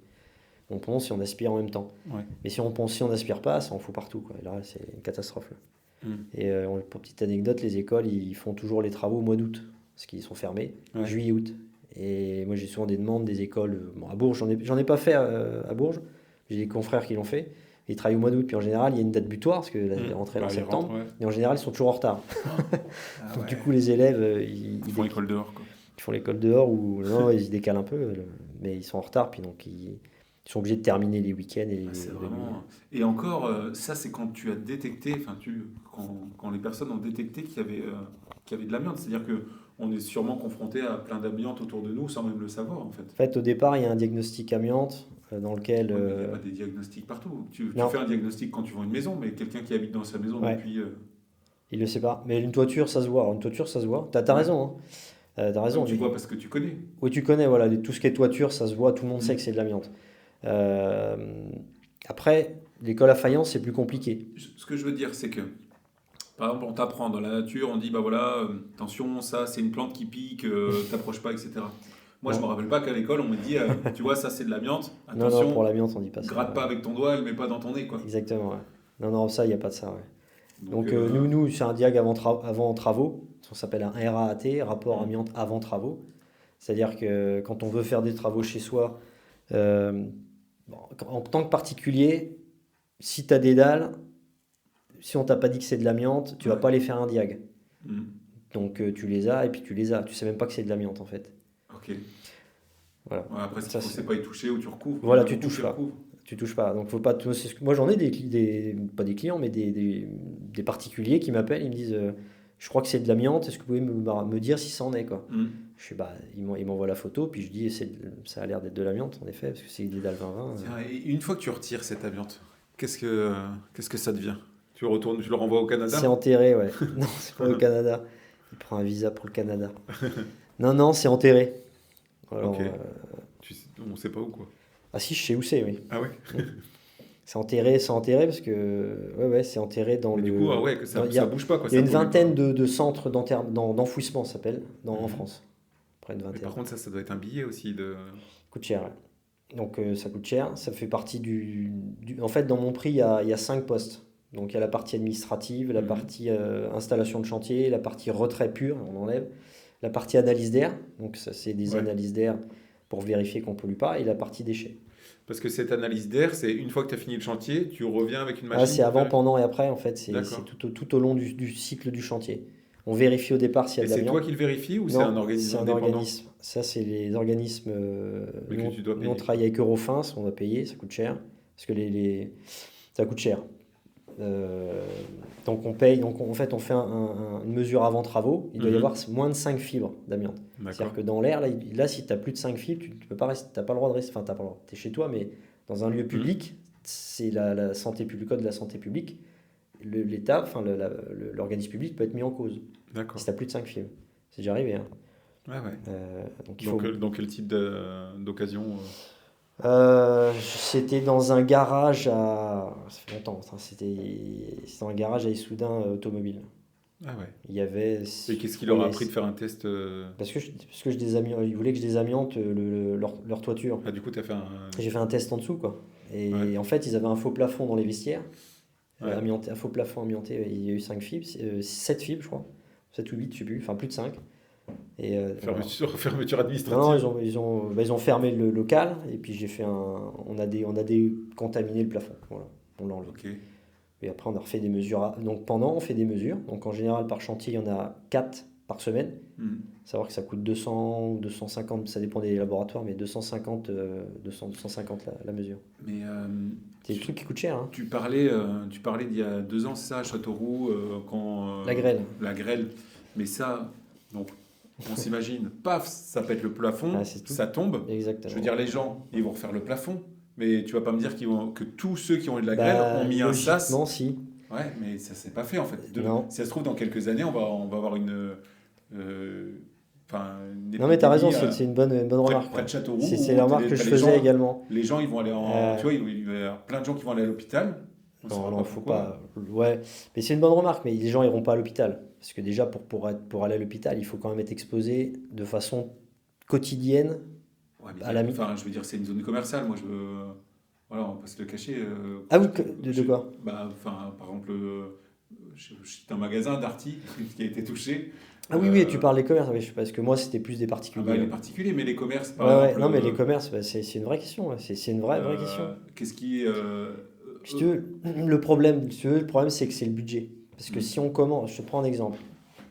on ponce et on aspire en même temps. Ouais. Mais si on ponce, si on n'aspire pas, ça en fout partout, quoi. Et là, c'est une catastrophe, là. Mhm. Et pour petite anecdote, les écoles, ils font toujours les travaux au mois d'août, parce qu'ils sont fermés, Ouais. juillet-août. Et moi, j'ai souvent des demandes des écoles. Bon, à Bourges, j'en ai pas fait à Bourges. J'ai des confrères qui l'ont fait. Ils travaillent au mois d'août, puis en général, il y a une date butoir, parce que la rentrée est en Bah, les septembre. rentrent, ouais. Et en général, ils sont toujours en retard. Ah Donc, ouais. du coup, les élèves, Ils font l'école dehors, quoi. ils font l'école dehors, ou non, ils se décalent un peu, mais ils sont en retard, puis donc ils sont obligés de terminer les week-ends et les, Ah, c'est les nuits. vraiment. Et encore, ça, c'est quand tu as détecté, enfin, quand les personnes ont détecté qu'il y avait de l'amiante. C'est-à-dire que on est sûrement confronté à plein d'amiante autour de nous sans même le savoir, en fait. En fait, au départ, il y a un diagnostic amiante dans lequel. Ouais, mais il n'y a pas des diagnostics partout. Tu Non. fais un diagnostic quand tu vends une maison, mais quelqu'un qui habite dans sa maison Ouais. depuis. Il le sait pas. Mais une toiture, ça se voit. Une toiture, ça se voit. T'as Ouais. raison. Hein. T'as raison. Tu vois parce que tu connais. Oui, tu connais, voilà, tout ce qui est toiture, ça se voit, tout le monde Mm. sait que c'est de l'amiante. Euh, Après, l'école à faïence, c'est plus compliqué. Ce que je veux dire, c'est que, par exemple, on t'apprend dans la nature, on dit, bah voilà, attention, ça, c'est une plante qui pique, t'approches pas, etc. Moi, je Non. me rappelle pas qu'à l'école, on me dit, tu vois, ça, c'est de l'amiante, Non, attention, non, pour l'amiante, on dit pas ça. gratte pas avec ton doigt, elle met pas dans ton nez, quoi. Exactement, ouais. Non, non, ça, il n'y a pas de ça, ouais. Donc, euh, nous, c'est un diag avant travaux. Ça s'appelle un RAAT, rapport Mm. amiante avant travaux. C'est-à-dire que quand on veut faire des travaux chez soi, bon, en tant que particulier, si tu as des dalles, si on t'a pas dit que c'est de l'amiante, tu vas Ouais. pas aller faire un diag. mm, Donc tu les as et puis tu les as. Tu sais même pas que c'est de l'amiante en fait. ok. Voilà. Ouais, après, ce Ça, qu'il faut, c'est- c'est pas y toucher ou tu recouvres. Voilà, Il y en a tu beaucoup touches qui pas. recouvrent. Tu touches pas. Donc faut pas. Moi j'en ai pas des clients, mais des particuliers qui m'appellent, ils me disent je crois que c'est de l'amiante, est-ce que vous pouvez me dire si ça en est quoi. Hmm. Je fais bah ils m'envoient la photo, puis je dis ça a l'air d'être de l'amiante en effet, parce que c'est des dalles 20-20. Tiens, et une fois que tu retires cette amiante, qu'est-ce que ça devient? Tu retournes, tu le renvoies au Canada? C'est enterré, ouais. Non, c'est pas au Canada. Il prend un visa pour le Canada. Non, c'est enterré. Alors, Ok. On sait pas où, quoi. ah si, je sais où c'est, oui. Ah ouais? C'est enterré parce que ouais, c'est enterré dans Mais le. du coup, ah ouais, que ça, il y a, ça bouge pas, quoi. il y a Ça une pollue vingtaine pas. de centres d'enfouissement, ça s'appelle, en Mhm. France. Près de Mais 21. par contre, ça doit être un billet aussi de. Coûte cher, ouais. Donc ça coûte cher. Ça fait partie En fait, dans mon prix, il y a 5 postes. Donc il y a la partie administrative, la Mhm. partie installation de chantier, la partie retrait pur, on enlève, la partie analyse d'air. Donc ça, c'est des Ouais. analyses d'air pour vérifier qu'on ne pollue pas, et la partie déchets. Parce que cette analyse d'air, c'est une fois que tu as fini le chantier, tu reviens avec une Ah, machine. c'est pour avant, vérifier. pendant et après, en fait. C'est D'accord. tout au long du cycle du chantier. On vérifie au départ s'il y a Et de c'est l'amiante. toi qui le vérifies ou c'est Non, un organisme c'est un indépendant? organisme. Ça, c'est les organismes. Mais que tu dois Nous, on payer. travaille avec Eurofins, on va payer, ça coûte cher. Parce que ça coûte cher. Donc on paye, en fait, on fait une mesure avant travaux. Il doit y Mhm. avoir moins de 5 fibres d'amiante. D'accord. C'est-à-dire que dans l'air, là si tu as plus de 5 fibres, tu peux pas rester, t'as pas le droit de rester. Enfin, t'as pas le droit. Tu es chez toi, mais dans un lieu public, c'est la santé publique, le code de la santé publique. L'État, enfin l'organisme public peut être mis en cause D'accord. si tu as plus de 5 fibres. C'est déjà arrivé, hein. Ouais, ouais. Donc il faut. Dans quel type d'occasion C'était dans un garage à. Ça fait longtemps, ça, c'était dans un garage à Issoudun automobile. Ah ouais. Il y avait. Et qu'est-ce qu'il leur a appris de faire un test Parce que je ils voulaient que je désamiante leur toiture. Ah, du coup, tu as fait un. J'ai fait un test en dessous, quoi. Et Ouais. en fait, ils avaient un faux plafond dans les vestiaires. Ouais. Amianté, un faux plafond amianté. Il y a eu 5 fibres, 7 fibres, je crois. 7 ou 8, je sais plus. Enfin, plus de 5. Et, voilà. Fermeture administrative. Non, ils ont fermé le local. Et puis j'ai fait on a décontaminé le plafond. Voilà. On l'a enlevé. Ok. Et après, on a refait des mesures. Donc pendant, on fait des mesures. Donc en général, par chantier, il y en a 4 par semaine. Hmm. Savoir que ça coûte 200 ou 250, ça dépend des laboratoires, mais 250 la mesure. Mais C'est des trucs qui coûtent cher, hein. tu parlais d'il y a 2 ans, c'est ça, à Châteauroux, quand. La grêle. La grêle. Mais ça, donc, on s'imagine, paf, ça pète le plafond, Ah, c'est tout. ça tombe. Exactement. Je veux dire, les gens, ils vont refaire le plafond. Mais tu vas pas me dire que tous ceux qui ont eu de la Bah, grêle ont mis un sas. logiquement, si. Ouais, mais ça s'est pas fait en fait. Non. Si ça se trouve, dans quelques années, on va avoir une. Non, mais t'as raison, épidémie, c'est une bonne remarque. près de Châteauroux. C'est où la remarque que je les faisais gens- également. Les gens, ils vont aller en. Euh, Tu vois, il va y avoir plein de gens qui vont aller à l'hôpital. On saura Non, faut pourquoi. pas. Ouais, mais c'est une bonne remarque, mais les gens iront pas à l'hôpital. Parce que déjà, pour aller à l'hôpital, il faut quand même être exposé de façon quotidienne. Ouais, mais À la mi- enfin, je veux dire, c'est une zone commerciale. Moi, je veux. Voilà, on peut se le cacher. Ah oui, de quoi? Bah, enfin, par exemple, je suis un magasin d'Arty qui a été touché. Ah oui, tu parles des commerces, oui, parce que moi, c'était plus des Ah particuliers. bah, les particuliers, mais les commerces, par Ouais, exemple. non, mais les commerces, bah, c'est une vraie question. Ouais. C'est une vraie question. Qu'est-ce qui. Si tu veux, le problème, c'est que c'est le budget. Parce que si on commence, je te prends un exemple.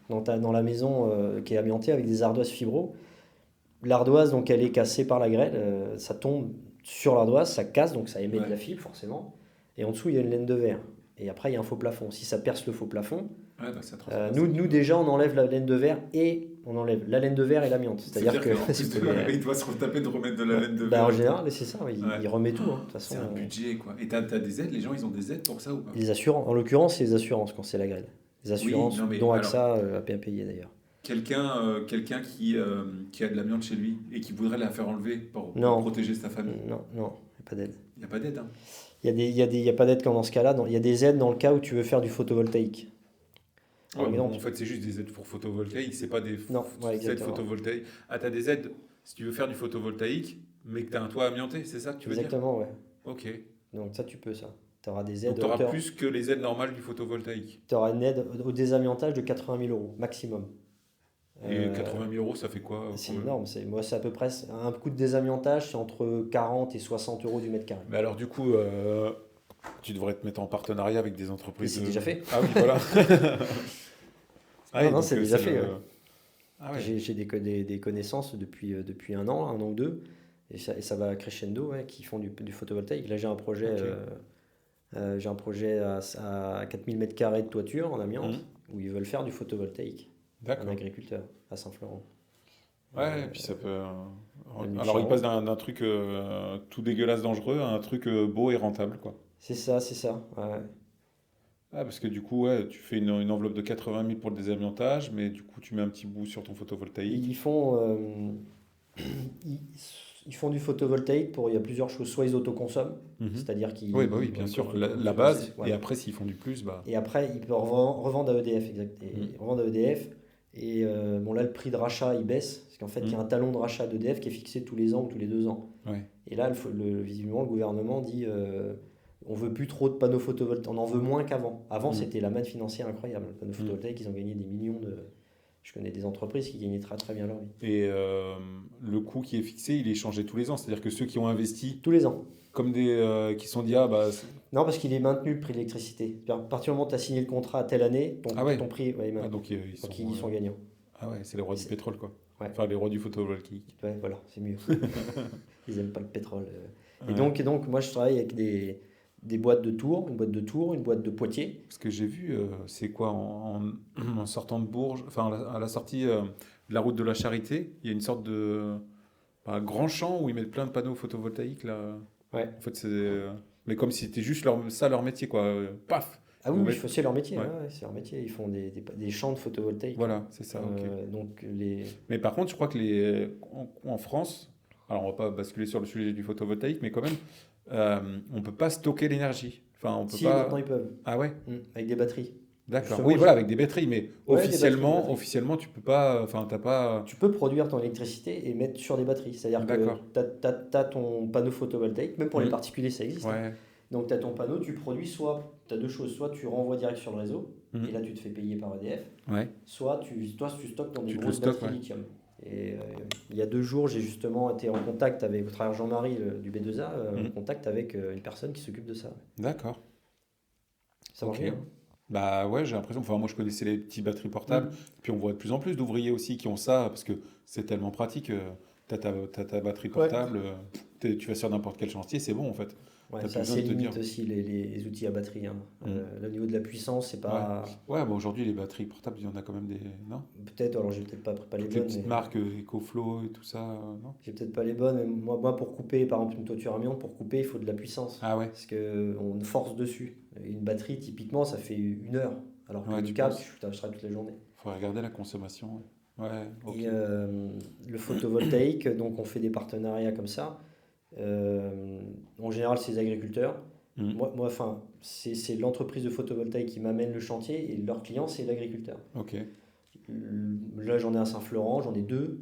Dans la maison qui est amiantée avec des ardoises fibro, l'ardoise, donc elle est cassée par la grêle, ça tombe sur l'ardoise, ça casse, donc ça émet Ouais. de la fibre forcément. Et en dessous, il y a une laine de verre. Et après, il y a un faux plafond. Si ça perce le faux plafond, Ouais, bah, ça transforme. nous déjà, on enlève la laine de verre et on enlève la laine de verre et l'amiante. C'est-à-dire que qu'en plus, il doit se retaper de remettre de la laine de bah, verre. en général, c'est ça, il Ouais. remet tout. Hein. De toute façon, C'est un budget, quoi. Et t'as des aides, les gens, ils ont des aides pour ça ou pas? les assurances, en l'occurrence, c'est les assurances quand c'est la grêle. Les assurances, non, mais dont alors- AXA a bien payé d'ailleurs. Quelqu'un qui a de l'amiante chez lui et qui voudrait la faire enlever pour Non. protéger sa famille. Non, il n'y a pas d'aide. Il n'y a pas d'aide, hein. Il y a pas d'aide quand dans ce cas-là. Il y a des aides dans le cas où tu veux faire du photovoltaïque. Par Ouais, exemple, en fait, c'est juste des aides pour photovoltaïque, c'est pas des Non, ouais, aides exactement. photovoltaïques. Ah, t'as des aides si tu veux faire du photovoltaïque, mais que t'as un toit amianté, c'est ça que tu veux exactement, ouais. dire? Ok. Donc ça, tu peux ça. Tu auras des Donc aides. t'auras plus que les aides normales du photovoltaïque. Tu auras une aide au désamiantage de 80 000 € maximum. Et 80 000 €, ça fait quoi C'est pour le- énorme. Moi, c'est à peu près un coût de désamiantage, c'est entre 40 et 60 € du mètre carré. Mais alors, du coup, tu devrais te mettre en partenariat avec des entreprises. Mais c'est déjà fait. Ah oui, voilà. Non, c'est déjà le- fait, ouais. Ah ouais. J'ai des connaissances depuis un an ou deux, et ça va crescendo, ouais, qui font du photovoltaïque. Là, Ok. j'ai un projet à 4000 m² de toiture en amiante Mhm. où ils veulent faire du photovoltaïque. Un D'accord. agriculteur à Saint-Florent. Ouais, et puis ça peut. Avenue de Alors, il passe Charente. d'un truc tout dégueulasse, dangereux, à un truc beau et rentable, quoi. C'est ça, c'est ça. Ouais. Ah, parce que du coup, ouais, tu fais une enveloppe de 80 000 pour le désamiantage, mais du coup, tu mets un petit bout sur ton photovoltaïque. Ils font, ils, ils font du photovoltaïque pour, il y a plusieurs choses. Soit ils autoconsomment, Mhm. c'est-à-dire qu'ils, Oui, bah oui, bien bon, sûr, comme la tu le disais, base, et voilà. après, s'ils font du plus, bah. Et après, ils peuvent revendre à EDF, exact. Et Mhm. revendre à EDF. Et bon, là, le prix de rachat, il baisse. Parce qu'en fait, il y a un Mhm. talon de rachat d'EDF qui est fixé tous les ans ou tous les 2 ans. Ouais. Et là, visiblement, le gouvernement dit on veut plus trop de panneaux photovoltaïques. On en veut moins qu'avant. Avant, Mhm. c'était la manne financière incroyable. Les panneaux Mhm. photovoltaïques, ils ont gagné des millions de. Je connais des entreprises qui gagnaient très très bien leur vie. Et le coût qui est fixé, il est changé tous les ans. C'est-à-dire que ceux qui ont investi, Tous les ans. comme des qui se sont dit, ah bah. Non, parce qu'il est maintenu le prix de l'électricité. À partir du moment où tu as signé le contrat à telle année, Ah ton ouais. prix ouais, il est Ah, maintenu. donc ils sont. Donc ils sont gagnants. Ah ouais, c'est les rois du C'est- pétrole, quoi. Ouais, Enfin, les rois du photovoltaïque. ouais, voilà, c'est mieux. Ils aiment pas le pétrole. Ouais. Et donc, moi, je travaille avec des boîtes de Tours, une boîte de Tours, une boîte de Poitiers. Ce que j'ai vu, c'est quoi en sortant de Bourges, enfin à la sortie de la route de la Charité, il y a une sorte de grand champ où ils mettent plein de panneaux photovoltaïques là. Ouais. En fait, c'est mais comme si c'était juste leur métier quoi. Paf, Ah ils oui, vont oui, mettre. c'est leur métier. Ouais, Ouais, ouais, c'est leur métier. Ils font des champs de photovoltaïque. voilà, c'est ça. Ok. Donc, les. Mais par contre, je crois que en France, alors on va pas basculer sur le sujet du photovoltaïque, mais quand même, on peut pas stocker l'énergie. Enfin, on peut Si, maintenant, pas. ils peuvent. Ah ouais. Avec des batteries. D'accord. Justement, Oui, voilà, avec des batteries, mais ouais, des batteries. officiellement, tu peux pas. Enfin, t'as pas. Tu peux produire ton électricité et mettre sur des batteries. C'est-à-dire que D'accord. tu as ton panneau photovoltaïque, même pour les Mhm. particuliers, ça existe, hein. Ouais. Donc tu as ton panneau, tu produis soit, tu as deux choses, soit tu renvoies direct sur le réseau, Mhm. et là tu te fais payer par EDF, Ouais. soit tu stockes dans des Tu te le grosses stockes, batteries ouais. lithium. Et il y a 2 jours, j'ai justement été en contact avec, au travers Jean-Marie du B2A, en Mhm. contact avec une personne qui s'occupe de ça. D'accord. Ça marche Ok. bien. Bah ouais, j'ai l'impression. Enfin, moi, je connaissais les petites batteries portables. Mm. Puis on voit de plus en plus d'ouvriers aussi qui ont ça parce que c'est tellement pratique. T'as ta batterie Ouais. portable. Tu vas sur n'importe quel chantier, c'est bon en fait. Ouais, T'as c'est plus besoin assez de te dire. limite aussi les outils à batterie, hein. Mhm. Là, au niveau de la puissance, c'est Ouais. pas. Ouais, bah aujourd'hui, les batteries portables, il y en a quand même des. Non? Peut-être, alors j'ai peut-être pas les Toutes les bonnes, petites mais. marques EcoFlow et tout ça, non? J'ai peut-être pas les bonnes, mais moi, pour couper, par exemple, une toiture amiante, pour couper, il faut de la puissance. Ah ouais. Parce qu'on force dessus. Et une batterie, typiquement, ça fait 1 heure. Alors que Ouais, le tu câble, penses? je tâcherai toute la journée. Faudrait regarder la consommation. Ouais, ouais, ok. Et le photovoltaïque, donc on fait des partenariats comme ça. En général, c'est les agriculteurs. Mhm. Enfin, c'est l'entreprise de photovoltaïque qui m'amène le chantier et leur client, c'est l'agriculteur. Ok. Là, j'en ai à Saint-Florent, j'en ai 2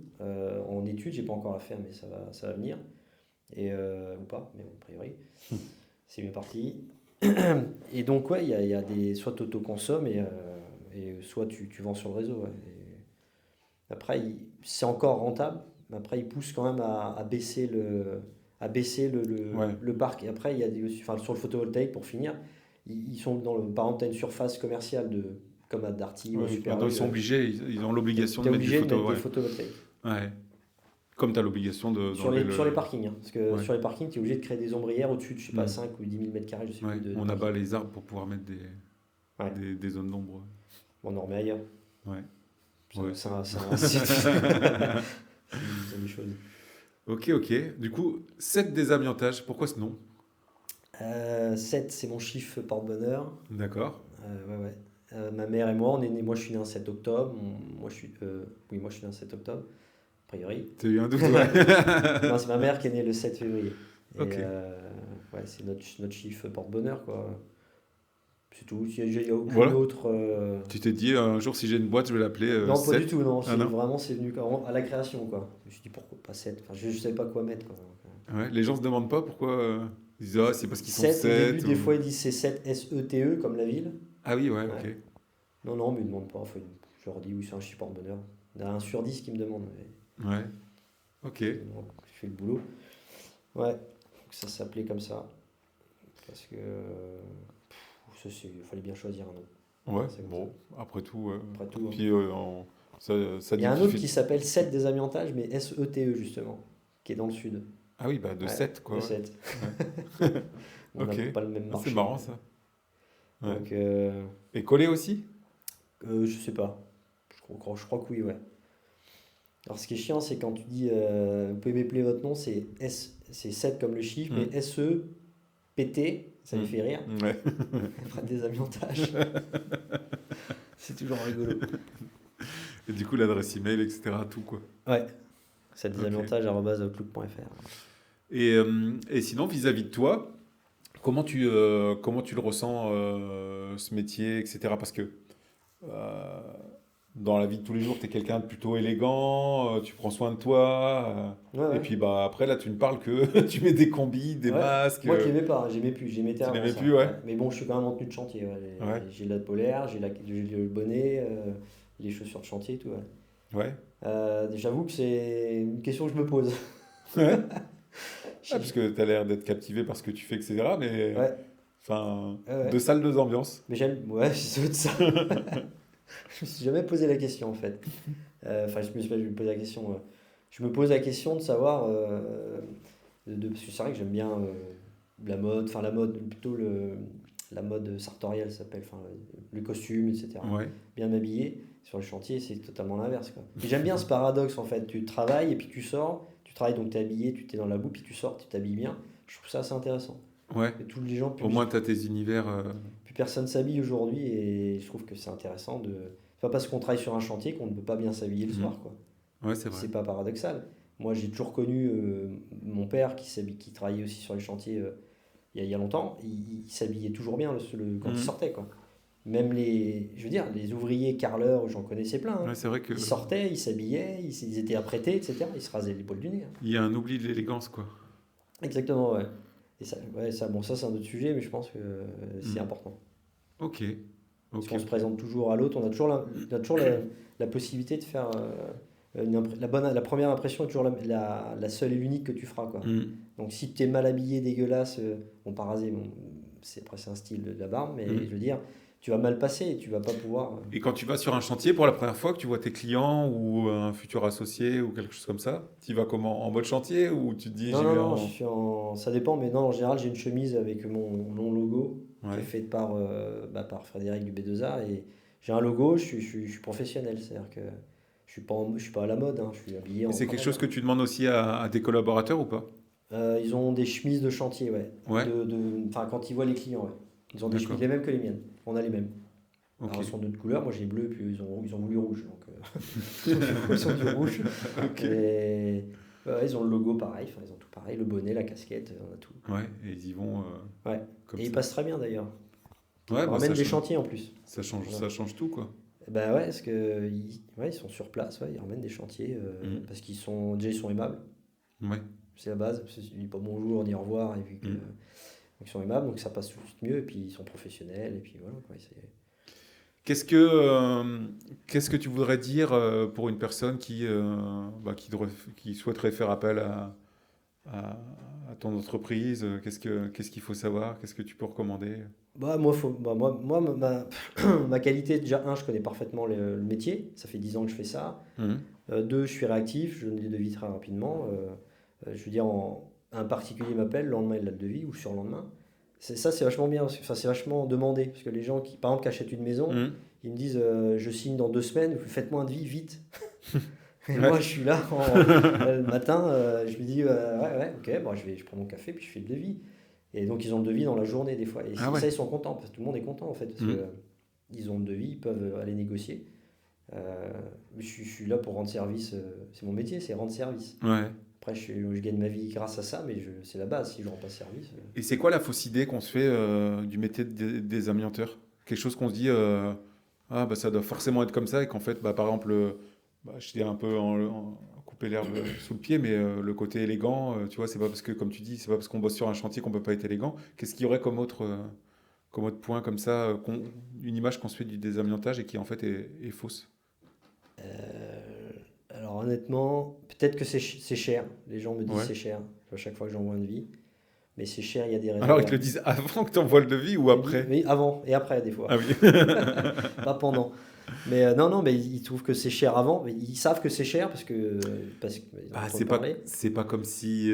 en études, j'ai pas encore à faire, mais ça va venir. Et, ou pas, mais bon, a priori, c'est bien parti. Et donc, ouais, il y a des. Soit tu autoconsommes et soit tu vends sur le réseau. Ouais. Et après, c'est encore rentable, mais après, ils poussent quand même à baisser Ouais. le parc. Et après, il y a enfin, sur le photovoltaïque, pour finir, ils sont par exemple, tu as une surface commerciale comme à Darty ou à Oui, Super maintenant U. ils sont obligés, ils ont l'obligation Tu de es mettre du obligé de mettre photo. des Ouais. photovoltaïques. Ouais. Comme tu as l'obligation Sur d'enlever sur les le. parkings, hein. Parce que Ouais. sur les parkings, tu es obligé de créer des ombrières au-dessus de, je sais pas, Mhm. 5 ou 10 000 m², je sais Ouais. plus, de On abat parking. les arbres pour pouvoir mettre Ouais. des zones d'ombre. On en remet ailleurs. Ouais. Ça, Ouais, ça des choses. Ok, ok. Du coup, 7 désamiantages, pourquoi ce nom? 7, c'est mon chiffre porte-bonheur. D'accord. Ouais, ouais. Ma mère et moi, on est nés, moi je suis né un 7 octobre. Oui, moi je suis né un 7 octobre, a priori. T'as eu un doute, ouais. Non, c'est ma mère qui est née le 7 février. Et Ok. ouais, c'est notre chiffre porte-bonheur, quoi. C'est tout. Il n'y a aucune Voilà. autre. Tu t'es dit, un jour, si j'ai une boîte, je vais l'appeler Non, pas 7. du tout, non. Ah non? Vraiment, c'est venu à la création, quoi. Je me suis dit pourquoi pas 7. Enfin, je ne savais pas quoi mettre, quoi. Donc, Ouais. Les gens se demandent pas pourquoi. Ils disent, ah, c'est parce qu'ils sont 7 au début, 7. des fois ils disent c'est 7 SETE comme la ville. Ah oui, ouais, Ouais. ok. Non, non, mais ils ne demandent pas. Enfin, je leur dis oui, c'est un chiffre porte-bonheur. Il y en a 1 sur 10 qui me demande. Ouais. Ok. Donc, je fais le boulot. Ouais, donc ça s'appelait comme ça. Parce que. Il fallait bien choisir un nom. Ouais, C'est comme bon, après tout. Après tout, hein. Puis, ça Il y a un dit autre qu'il qui s'appelle 7 désamiantage, mais SETE justement, qui est dans le sud. Ah oui, bah de Ouais, 7 quoi. de Ouais. 7. Ouais. On n'a Ok. pas le même Ah, marché. c'est marrant ça. Ouais. Donc, Et collé aussi? je sais pas. Je crois que oui, ouais. Alors, ce qui est chiant, c'est quand tu dis vous pouvez m'épeler votre nom, c'est 7 comme le chiffre, mais Mm. S-E-P-T, ça me fait rire. Ouais. Après des amiantages. C'est toujours rigolo. Et du coup, l'adresse email, etc. Tout quoi. Ouais, c'est Ok. desamiantages@outlook.fr. Et sinon, vis-à-vis de toi, comment tu le ressens, ce métier, etc. Parce que euh, dans la vie de tous les jours, tu es quelqu'un de plutôt élégant, tu prends soin de toi. Ouais, Et ouais. puis bah, après, là, tu me parles que tu mets des combis, des Ouais. masques. Moi, je l'aimais pas, j'aimais plus, j'aimais Tu avant n'aimais ça. plus, ouais. Ouais. Mais bon, je suis quand même en tenue de chantier. Ouais. Ouais. J'ai la polaire, j'ai le bonnet, les chaussures de chantier et tout. Ouais. Ouais. J'avoue que c'est une question que je me pose. Ouais. Ah, J'ai- parce que tu as l'air d'être captivé par ce que tu fais, etc. Mais Ouais, enfin, ouais, ouais. deux salles, deux ambiances. Mais j'aime, ouais, c'est de ça. Je me suis jamais posé la question en fait. Enfin, je me suis pas posé la question. Je me pose la question de savoir, parce que c'est vrai que j'aime bien la mode, enfin la mode, plutôt la mode sartoriale ça s'appelle, enfin le costume, etc. Ouais. Bien m'habiller. Sur le chantier, c'est totalement l'inverse, quoi. Et j'aime bien ce paradoxe en fait. Tu travailles et puis tu sors. Tu travailles donc tu es habillé, tu t'es dans la boue, puis tu sors, tu t'habilles bien. Je trouve ça assez intéressant. Ouais. Et tous les gens, Au moins, tu as tes univers. plus personne s'habille aujourd'hui et je trouve que c'est intéressant de. C'est pas parce qu'on travaille sur un chantier qu'on ne peut pas bien s'habiller le Mhm. soir, quoi. Ouais, c'est vrai. C'est pas paradoxal. Moi, j'ai toujours connu mon père qui travaillait aussi sur les chantiers il y a longtemps. Il s'habillait toujours bien quand il Mhm. sortait, quoi. Même je veux dire, les ouvriers carreleurs, j'en connaissais plein, hein. Ouais, c'est vrai que Ils sortaient, ils s'habillaient, ils étaient apprêtés, etc. Ils se rasaient les poils du nez, hein. il y a un oubli de l'élégance, quoi. Exactement, ouais. Et ça, ouais, bon, ça c'est un autre sujet, mais je pense que c'est Mhm. important. Ok. Parce Ok, qu'on se ok. présente toujours à l'autre, on a toujours la possibilité de faire la première impression est toujours la seule et l'unique que tu feras, quoi. Mhm. Donc si tu es mal habillé, dégueulasse, bon pas rasé, bon, après c'est un style de la barbe, mais Mhm. je veux dire, tu vas mal passer et tu vas pas pouvoir. Et quand tu vas sur un chantier pour la première fois, que tu vois tes clients ou un futur associé ou quelque chose comme ça, tu y vas comment? En mode chantier ou tu te dis Non, j'y non, vais non, en... ça dépend, mais non, en général j'ai une chemise avec mon logo qui est Ouais. faite par Frédéric du B2A et j'ai un logo, je suis professionnel, c'est-à-dire que je suis pas à la mode, hein, je suis habillé Et en c'est quelque chose travaillant. que tu demandes aussi à tes collaborateurs ou pas? Ils ont des chemises de chantier, ouais. Ouais. Enfin, quand ils voient les clients, ouais. Ils ont des chemises D'accord. les mêmes que les miennes. On a les mêmes. Ok. Alors, elles sont d'autres couleurs. Moi, j'ai bleu, puis ils ont voulu rouge. Donc, ils ont du rouge. Ok. Et ouais, ils ont le logo pareil. Enfin, ils ont tout pareil. Le bonnet, la casquette, on a tout. Ouais. Et ils y vont Ouais. comme Et ils ça. passent très bien d'ailleurs. Ils Ouais, me bah ramènent des chantiers en plus. Voilà. ça change tout, quoi. Et ben ouais, parce que ouais, ils sont sur place. Ouais, ils ramènent des chantiers Mhm. parce qu'ils sont aimables. Ouais. C'est la base. Parce qu'ils disent pas bonjour, ni au revoir. Et puis que. Mhm. Donc, ils sont aimables, donc ça passe tout de suite mieux, et puis ils sont professionnels, et puis voilà, quoi. Qu'est-ce que, euh, qu'est-ce que tu voudrais dire pour une personne qui souhaiterait faire appel à, à ton entreprise? Qu'est-ce qu'il faut savoir? Qu'est-ce que tu peux recommander? Moi, ma qualité, déjà, je connais parfaitement le métier, ça fait 10 ans que je fais ça. Mhm. Deux, je suis réactif, je donne des devis très rapidement. Je veux dire, un particulier m'appelle, le lendemain il a le devis, ou sur le lendemain. C'est vachement bien, enfin, c'est vachement demandé, parce que les gens par exemple, qui achètent une maison, Mhm. ils me disent je signe dans 2 semaines, faites-moi un devis vite. Et Ouais. moi, je suis là le matin, je lui dis ouais, ouais, ok, bon, je prends mon café, puis je fais le devis. Et donc, ils ont le devis dans la journée, des fois. Et Ah ça, ouais. ils sont contents, parce que tout le monde est content, en fait, parce que Mhm. ils ont le devis, ils peuvent aller négocier. Je suis là pour rendre service, c'est mon métier, c'est rendre service. Ouais. Après, je gagne ma vie grâce à ça, mais c'est la base, si je rends pas service. Et c'est quoi la fausse idée qu'on se fait du métier des amianteurs? Quelque chose qu'on se dit, ah bah ça doit forcément être comme ça, et qu'en fait, bah, par exemple, je dis un peu couper l'herbe sous le pied, mais le côté élégant, tu vois, c'est pas parce que, comme tu dis, c'est pas parce qu'on bosse sur un chantier qu'on peut pas être élégant. Qu'est-ce qu'il y aurait comme autre point comme ça, une image qu'on se fait du désamiantage et qui en fait est fausse? Euh, alors, honnêtement, peut-être que c'est cher. Les gens me disent Ouais. c'est cher à chaque fois que j'envoie un devis. mais c'est cher, il y a des Alors, ils te réserves. le disent avant que tu envoies le devis ou après? Oui, avant et après, des fois. Ah oui. Pas pendant. Mais non, mais ils trouvent que c'est cher avant. Mais ils savent que c'est cher parce qu'ils en Bah, entendent parler. c'est pas comme si,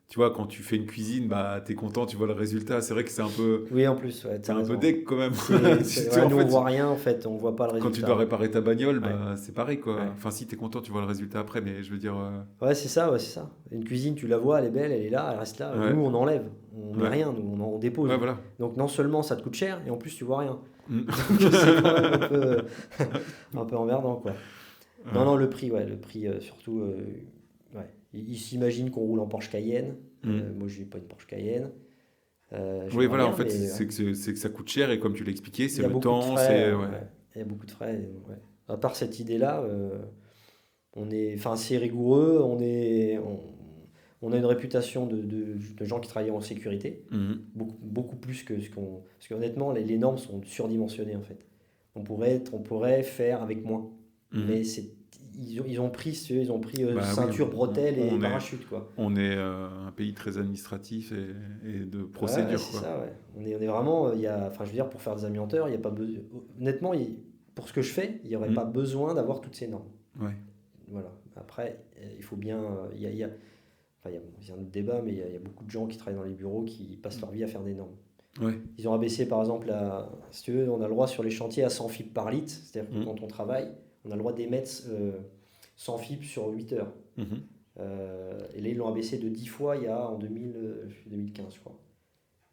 tu vois, quand tu fais une cuisine, bah, t'es content, tu vois le résultat. C'est vrai que Oui, en plus, ouais, c'est t'as un peu raison. deg quand même. Ouais, En nous, on fait, voit rien, en fait, on voit pas le quand tu résultat. dois réparer ta bagnole, Ouais. bah, c'est pareil, quoi. Ouais. Enfin, si t'es content, tu vois le résultat après, mais je veux dire, Ouais, c'est ça, ouais, c'est ça. Une cuisine, tu la vois, elle est belle, elle est là, elle reste là. ouais, Nous, on enlève, on met ouais, rien, nous, on dépose. ouais, voilà. Donc, non seulement ça te coûte cher, et en plus, tu vois rien. Mm. Donc, c'est quand même un peu emmerdant, quoi. Non, Ouais. non, le prix surtout, ouais. Ils s'imaginent qu'on roule en Porsche Cayenne. Mm. Moi, j'ai pas une Porsche Cayenne. Oui, J'aimerais voilà, en bien, fait, mais c'est que ça coûte cher et comme tu l'as expliqué, il c'est y a le beaucoup de temps, frais. c'est. Ouais. Ouais. Il y a beaucoup de frais. Ouais. À part cette idée-là, on est, enfin, c'est rigoureux. On a une réputation de gens qui travaillent en sécurité, Mhm. beaucoup plus que ce qu'on. Parce qu'honnêtement, les normes sont surdimensionnées en fait. On pourrait faire avec moins. Mhm. Mais ils ont pris, Bah oui, ceinture, bretelles et on est, parachute, quoi. on est un pays très administratif et de Ouais, ouais, procédure, c'est quoi. ça, ouais. On est vraiment, enfin, je veux dire, pour faire des amianteurs, il y a pas besoin. Honnêtement, pour ce que je fais, il n'y aurait pas Mhm. besoin d'avoir toutes ces normes. Ouais. Voilà. Après, il faut bien. Enfin, il y a un autre débat, mais il y a beaucoup de gens qui travaillent dans les bureaux qui passent leur vie à faire des normes. Ouais. Ils ont abaissé, par exemple, si tu veux, on a le droit sur les chantiers à 100 fibres par litre. C'est-à-dire que Mhm. quand on travaille, on a le droit d'émettre 100 fibres sur 8 heures. Mhm. Et là, ils l'ont abaissé de 10 fois en 2015, je crois.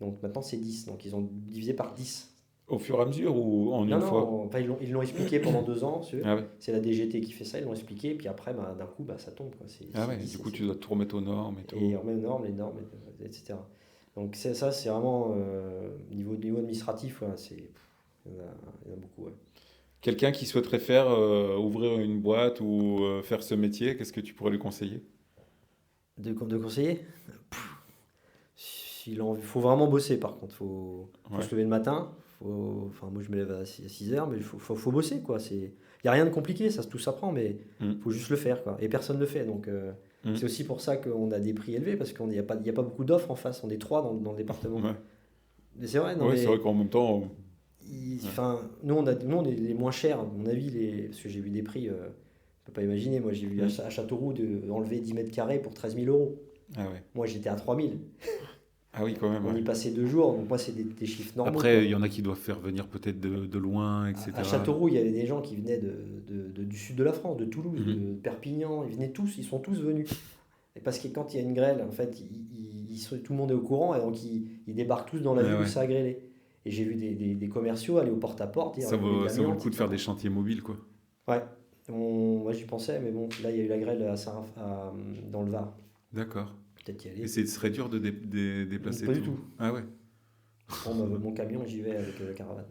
Donc maintenant, c'est 10. Donc ils ont divisé par 10. Au fur et à mesure ou en Non, une fois? non, enfin, ils l'ont expliqué pendant 2 ans. Ah ouais. C'est la DGT qui fait ça, ils l'ont expliqué. Puis après, bah, d'un coup, bah, ça tombe, quoi. Ah C'est ouais, 10, du coup, tu dois tout remettre aux normes et tout. et on met les normes, etc. Donc ça, c'est vraiment niveau administratif, ouais, il y en a beaucoup. Ouais. Quelqu'un qui souhaiterait faire ouvrir une boîte ou faire ce métier, qu'est-ce que tu pourrais lui conseiller? De conseiller, il faut vraiment bosser par contre. Faut Ouais. se lever le matin. Enfin, moi je me lève à 6 heures, mais faut bosser, quoi. Il n'y a rien de compliqué, tout s'apprend, mais il Mm. faut juste le faire, quoi. Et personne ne le fait. Donc Mm. c'est aussi pour ça qu'on a des prix élevés, parce qu'il n'y a pas beaucoup d'offres en face. On est trois dans le département. Ouais. Mais c'est vrai, non, Ouais, c'est vrai mais qu'en même temps, ouais. enfin, nous on est les moins chers, à mon avis, parce que j'ai vu des prix, on peut pas imaginer. Moi j'ai vu Mm. à Châteauroux d'enlever 10 mètres carrés pour 13 000 euros. Ah ouais. Moi j'étais à 3 000. Ah oui, quand même, On ouais. y passait 2 jours, donc moi c'est des chiffres normaux, Après, quoi. il y en a qui doivent faire venir peut-être de loin, À etc. Châteauroux, il y avait des gens qui venaient du sud de la France, de Toulouse, Mhm. de Perpignan, ils sont tous venus. Et parce que quand il y a une grêle, en fait, tout le monde est au courant, et donc ils débarquent tous dans la Ouais, ville où ouais. ça a grêlé. Et j'ai vu des commerciaux aller au porte-à-porte, dire Ça les vaut camions, le coup de faire etc. des chantiers mobiles, quoi. Ouais, moi j'y pensais, mais bon, là il y a eu la grêle dans le Var. D'accord. Peut-être y Et aller. ce serait dur de déplacer Pas du tout. tout. Ah ouais. Mon camion, j'y vais avec la caravane.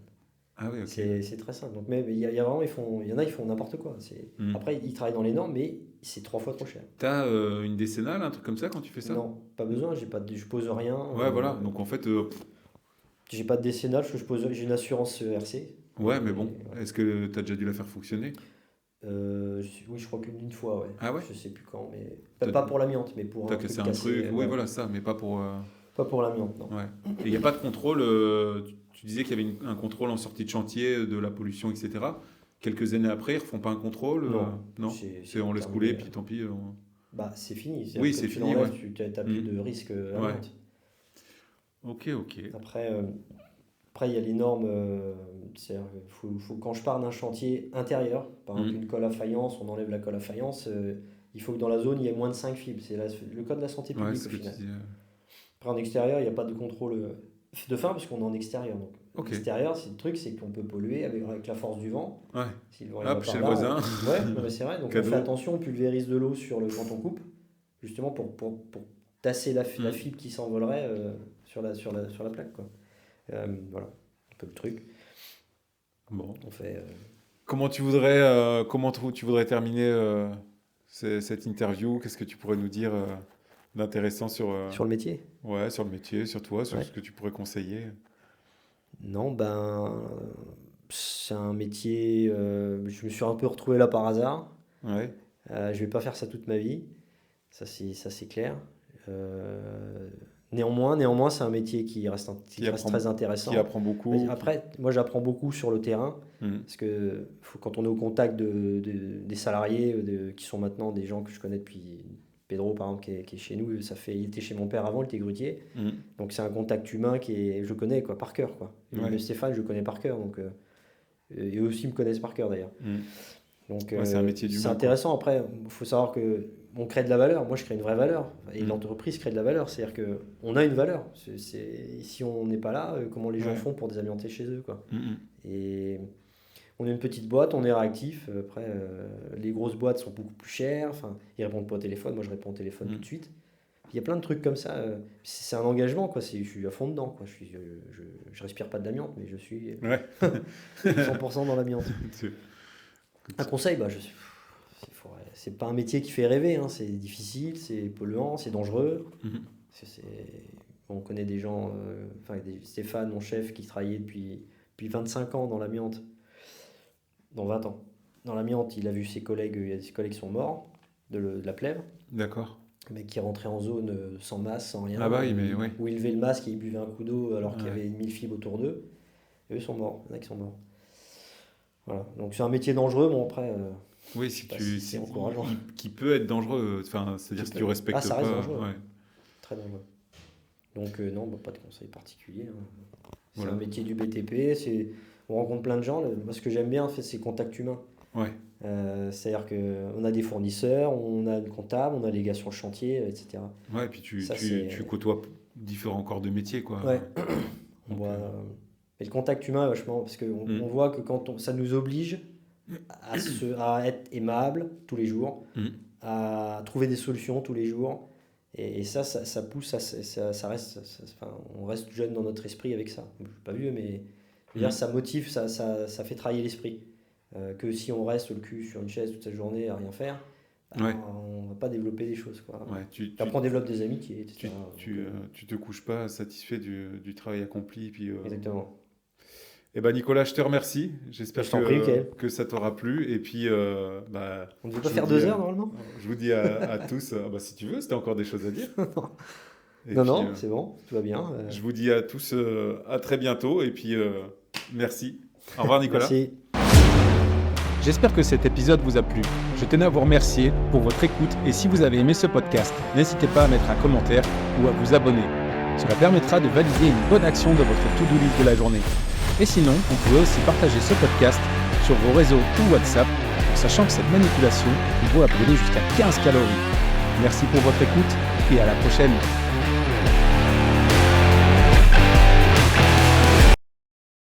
Ah ouais, ok. C'est très simple. Donc, mais il y a vraiment, il y en a, ils font n'importe quoi. Hmm. Après, ils travaillent dans les normes, mais c'est 3 fois trop cher. T'as une décennale, un truc comme ça quand tu fais ça? Non, pas besoin, je pose rien. Ouais, voilà. Donc en fait, J'ai pas de décennale, parce que j'ai une assurance RC. ouais, mais bon, Ouais. est-ce que t'as déjà dû la faire fonctionner? Oui, je crois qu'une fois, ouais. Ah ouais? Je sais plus quand, mais T'as pas pour l'amiante, mais pour t'as un truc cassé un cassé. truc? Oui, Ouais. voilà, ça, mais pas pour. Pas pour l'amiante, non. Ouais. Et il n'y a pas de contrôle. Tu disais qu'il y avait un contrôle en sortie de chantier de la pollution, etc. Quelques années après, ils ne refont pas un contrôle? Non, Non? c'est On laisse terminé. couler, puis tant pis. Bah, c'est fini. Oui, C'est-à-dire que c'est tu fini, l'enlèves, ouais. tu n'as plus de risque amiante. Ok, ok. Après, il y a les normes. C'est-à-dire que quand je pars d'un chantier intérieur, par exemple une colle à faïence, on enlève la colle à faïence, il faut que dans la zone, il y ait moins de 5 fibres. C'est le code de la santé Ouais, publique c'est au ce que tu final. disais. Après, en extérieur, il n'y a pas de contrôle de fin parce qu'on est en extérieur. Donc, Ok. l'extérieur, le truc, c'est qu'on peut polluer avec la force du vent. Ouais. Si le vent il Hop, va par chez le là, voisin. Ouais, non, mais c'est vrai. Donc, on Cadeau. fait attention, on pulvérise de l'eau quand on coupe, justement pour tasser la Mm. fibre qui s'envolerait sur la plaque, quoi. Voilà, un peu le truc. Bon. On fait. Comment tu voudrais terminer cette interview? Qu'est-ce que tu pourrais nous dire d'intéressant Sur le métier? ouais, sur le métier, sur toi, sur Ouais. ce que tu pourrais conseiller? Non, c'est un métier. Je me suis un peu retrouvé là par hasard. Ouais. Je vais pas faire ça toute ma vie. Ça, c'est clair. Néanmoins, c'est un métier qui reste apprend- très intéressant. Qui apprend beaucoup. Après, moi, j'apprends beaucoup sur le terrain, parce que quand on est au contact des salariés, qui sont maintenant des gens que je connais depuis Pedro, par exemple, qui est chez nous, il était chez mon père avant, il était grutier. Donc c'est un contact humain je connais quoi, par cœur. Quoi. Et Ouais. même Stéphane, je le connais par cœur. Donc, et eux aussi me connaissent par cœur d'ailleurs. Donc Ouais, c'est un métier d'humain, c'est intéressant. Après, il faut savoir qu'on crée de la valeur. Moi, je crée une vraie valeur. Et l'entreprise crée de la valeur. C'est-à-dire qu'on a une valeur. Si on n'est pas là, comment les gens font pour désamianter chez eux quoi. Et on est une petite boîte, on est réactif. Après, les grosses boîtes sont beaucoup plus chères. Enfin, ils répondent pas au téléphone. Moi, je réponds au téléphone tout de suite. Il y a plein de trucs comme ça. C'est un engagement, quoi. Je suis à fond dedans, quoi. Je respire pas de l'amiante, mais je suis 100% dans l'amiante. Un conseil, c'est pas un métier qui fait rêver. Hein. C'est difficile, c'est polluant, c'est dangereux. On connaît des gens, Stéphane, mon chef, qui travaillait depuis 25 ans dans l'amiante. Dans 20 ans. Dans l'amiante, il a vu ses collègues, il y a des collègues qui sont morts de la plèvre. D'accord. Le mec qui est rentré en zone sans masque, sans rien. Ah bah oui, mais oui. Où il levait le masque et il buvait un coup d'eau alors qu'il y avait 1000 fibres autour d'eux. Et eux sont morts. Il y en a qui sont morts. Voilà. Donc c'est un métier dangereux, bon après. Oui, c'est encourageant. Qui peut être dangereux. Enfin, c'est-à-dire si tu respectes ça pas. reste dangereux. Ouais. Très dangereux. Donc non, pas de conseil particulier. Hein. C'est Voilà. un métier du BTP. On rencontre plein de gens. Moi, ce que j'aime bien, c'est le contact humain. Ouais. C'est-à-dire qu'on a des fournisseurs, on a une comptable, on a les gars sur le chantier, etc. Ouais, et puis tu côtoies différents corps de métier, quoi. Ouais. Et le contact humain, vachement, parce qu'on on voit que ça nous oblige à être aimable tous les jours, à trouver des solutions tous les jours. Et ça pousse, ça reste, on reste jeune dans notre esprit avec ça. Je ne suis pas vieux, mais je veux dire, ça motive, ça fait travailler l'esprit. Que si on reste le cul sur une chaise toute la journée à rien faire, on ne va pas développer des choses. Quoi. Ouais, Après, on développe des amitiés, etc. Tu te couches pas satisfait du travail accompli. Puis, Exactement. Eh ben Nicolas, je te remercie. J'espère Je t'en prie, que ça t'aura plu. Et puis, on ne devait pas faire 2 heures normalement. Je vous dis à tous, si tu veux, si tu as encore des choses à dire. Non, c'est bon, tout va bien. Je vous dis à tous à très bientôt. Et puis, merci. Au revoir, Nicolas. Merci. J'espère que cet épisode vous a plu. Je tenais à vous remercier pour votre écoute et si vous avez aimé ce podcast, n'hésitez pas à mettre un commentaire ou à vous abonner. Cela permettra de valider une bonne action de votre to-do list de la journée. Et sinon, vous pouvez aussi partager ce podcast sur vos réseaux ou WhatsApp, en sachant que cette manipulation vaut à brûler jusqu'à 15 calories. Merci pour votre écoute et à la prochaine.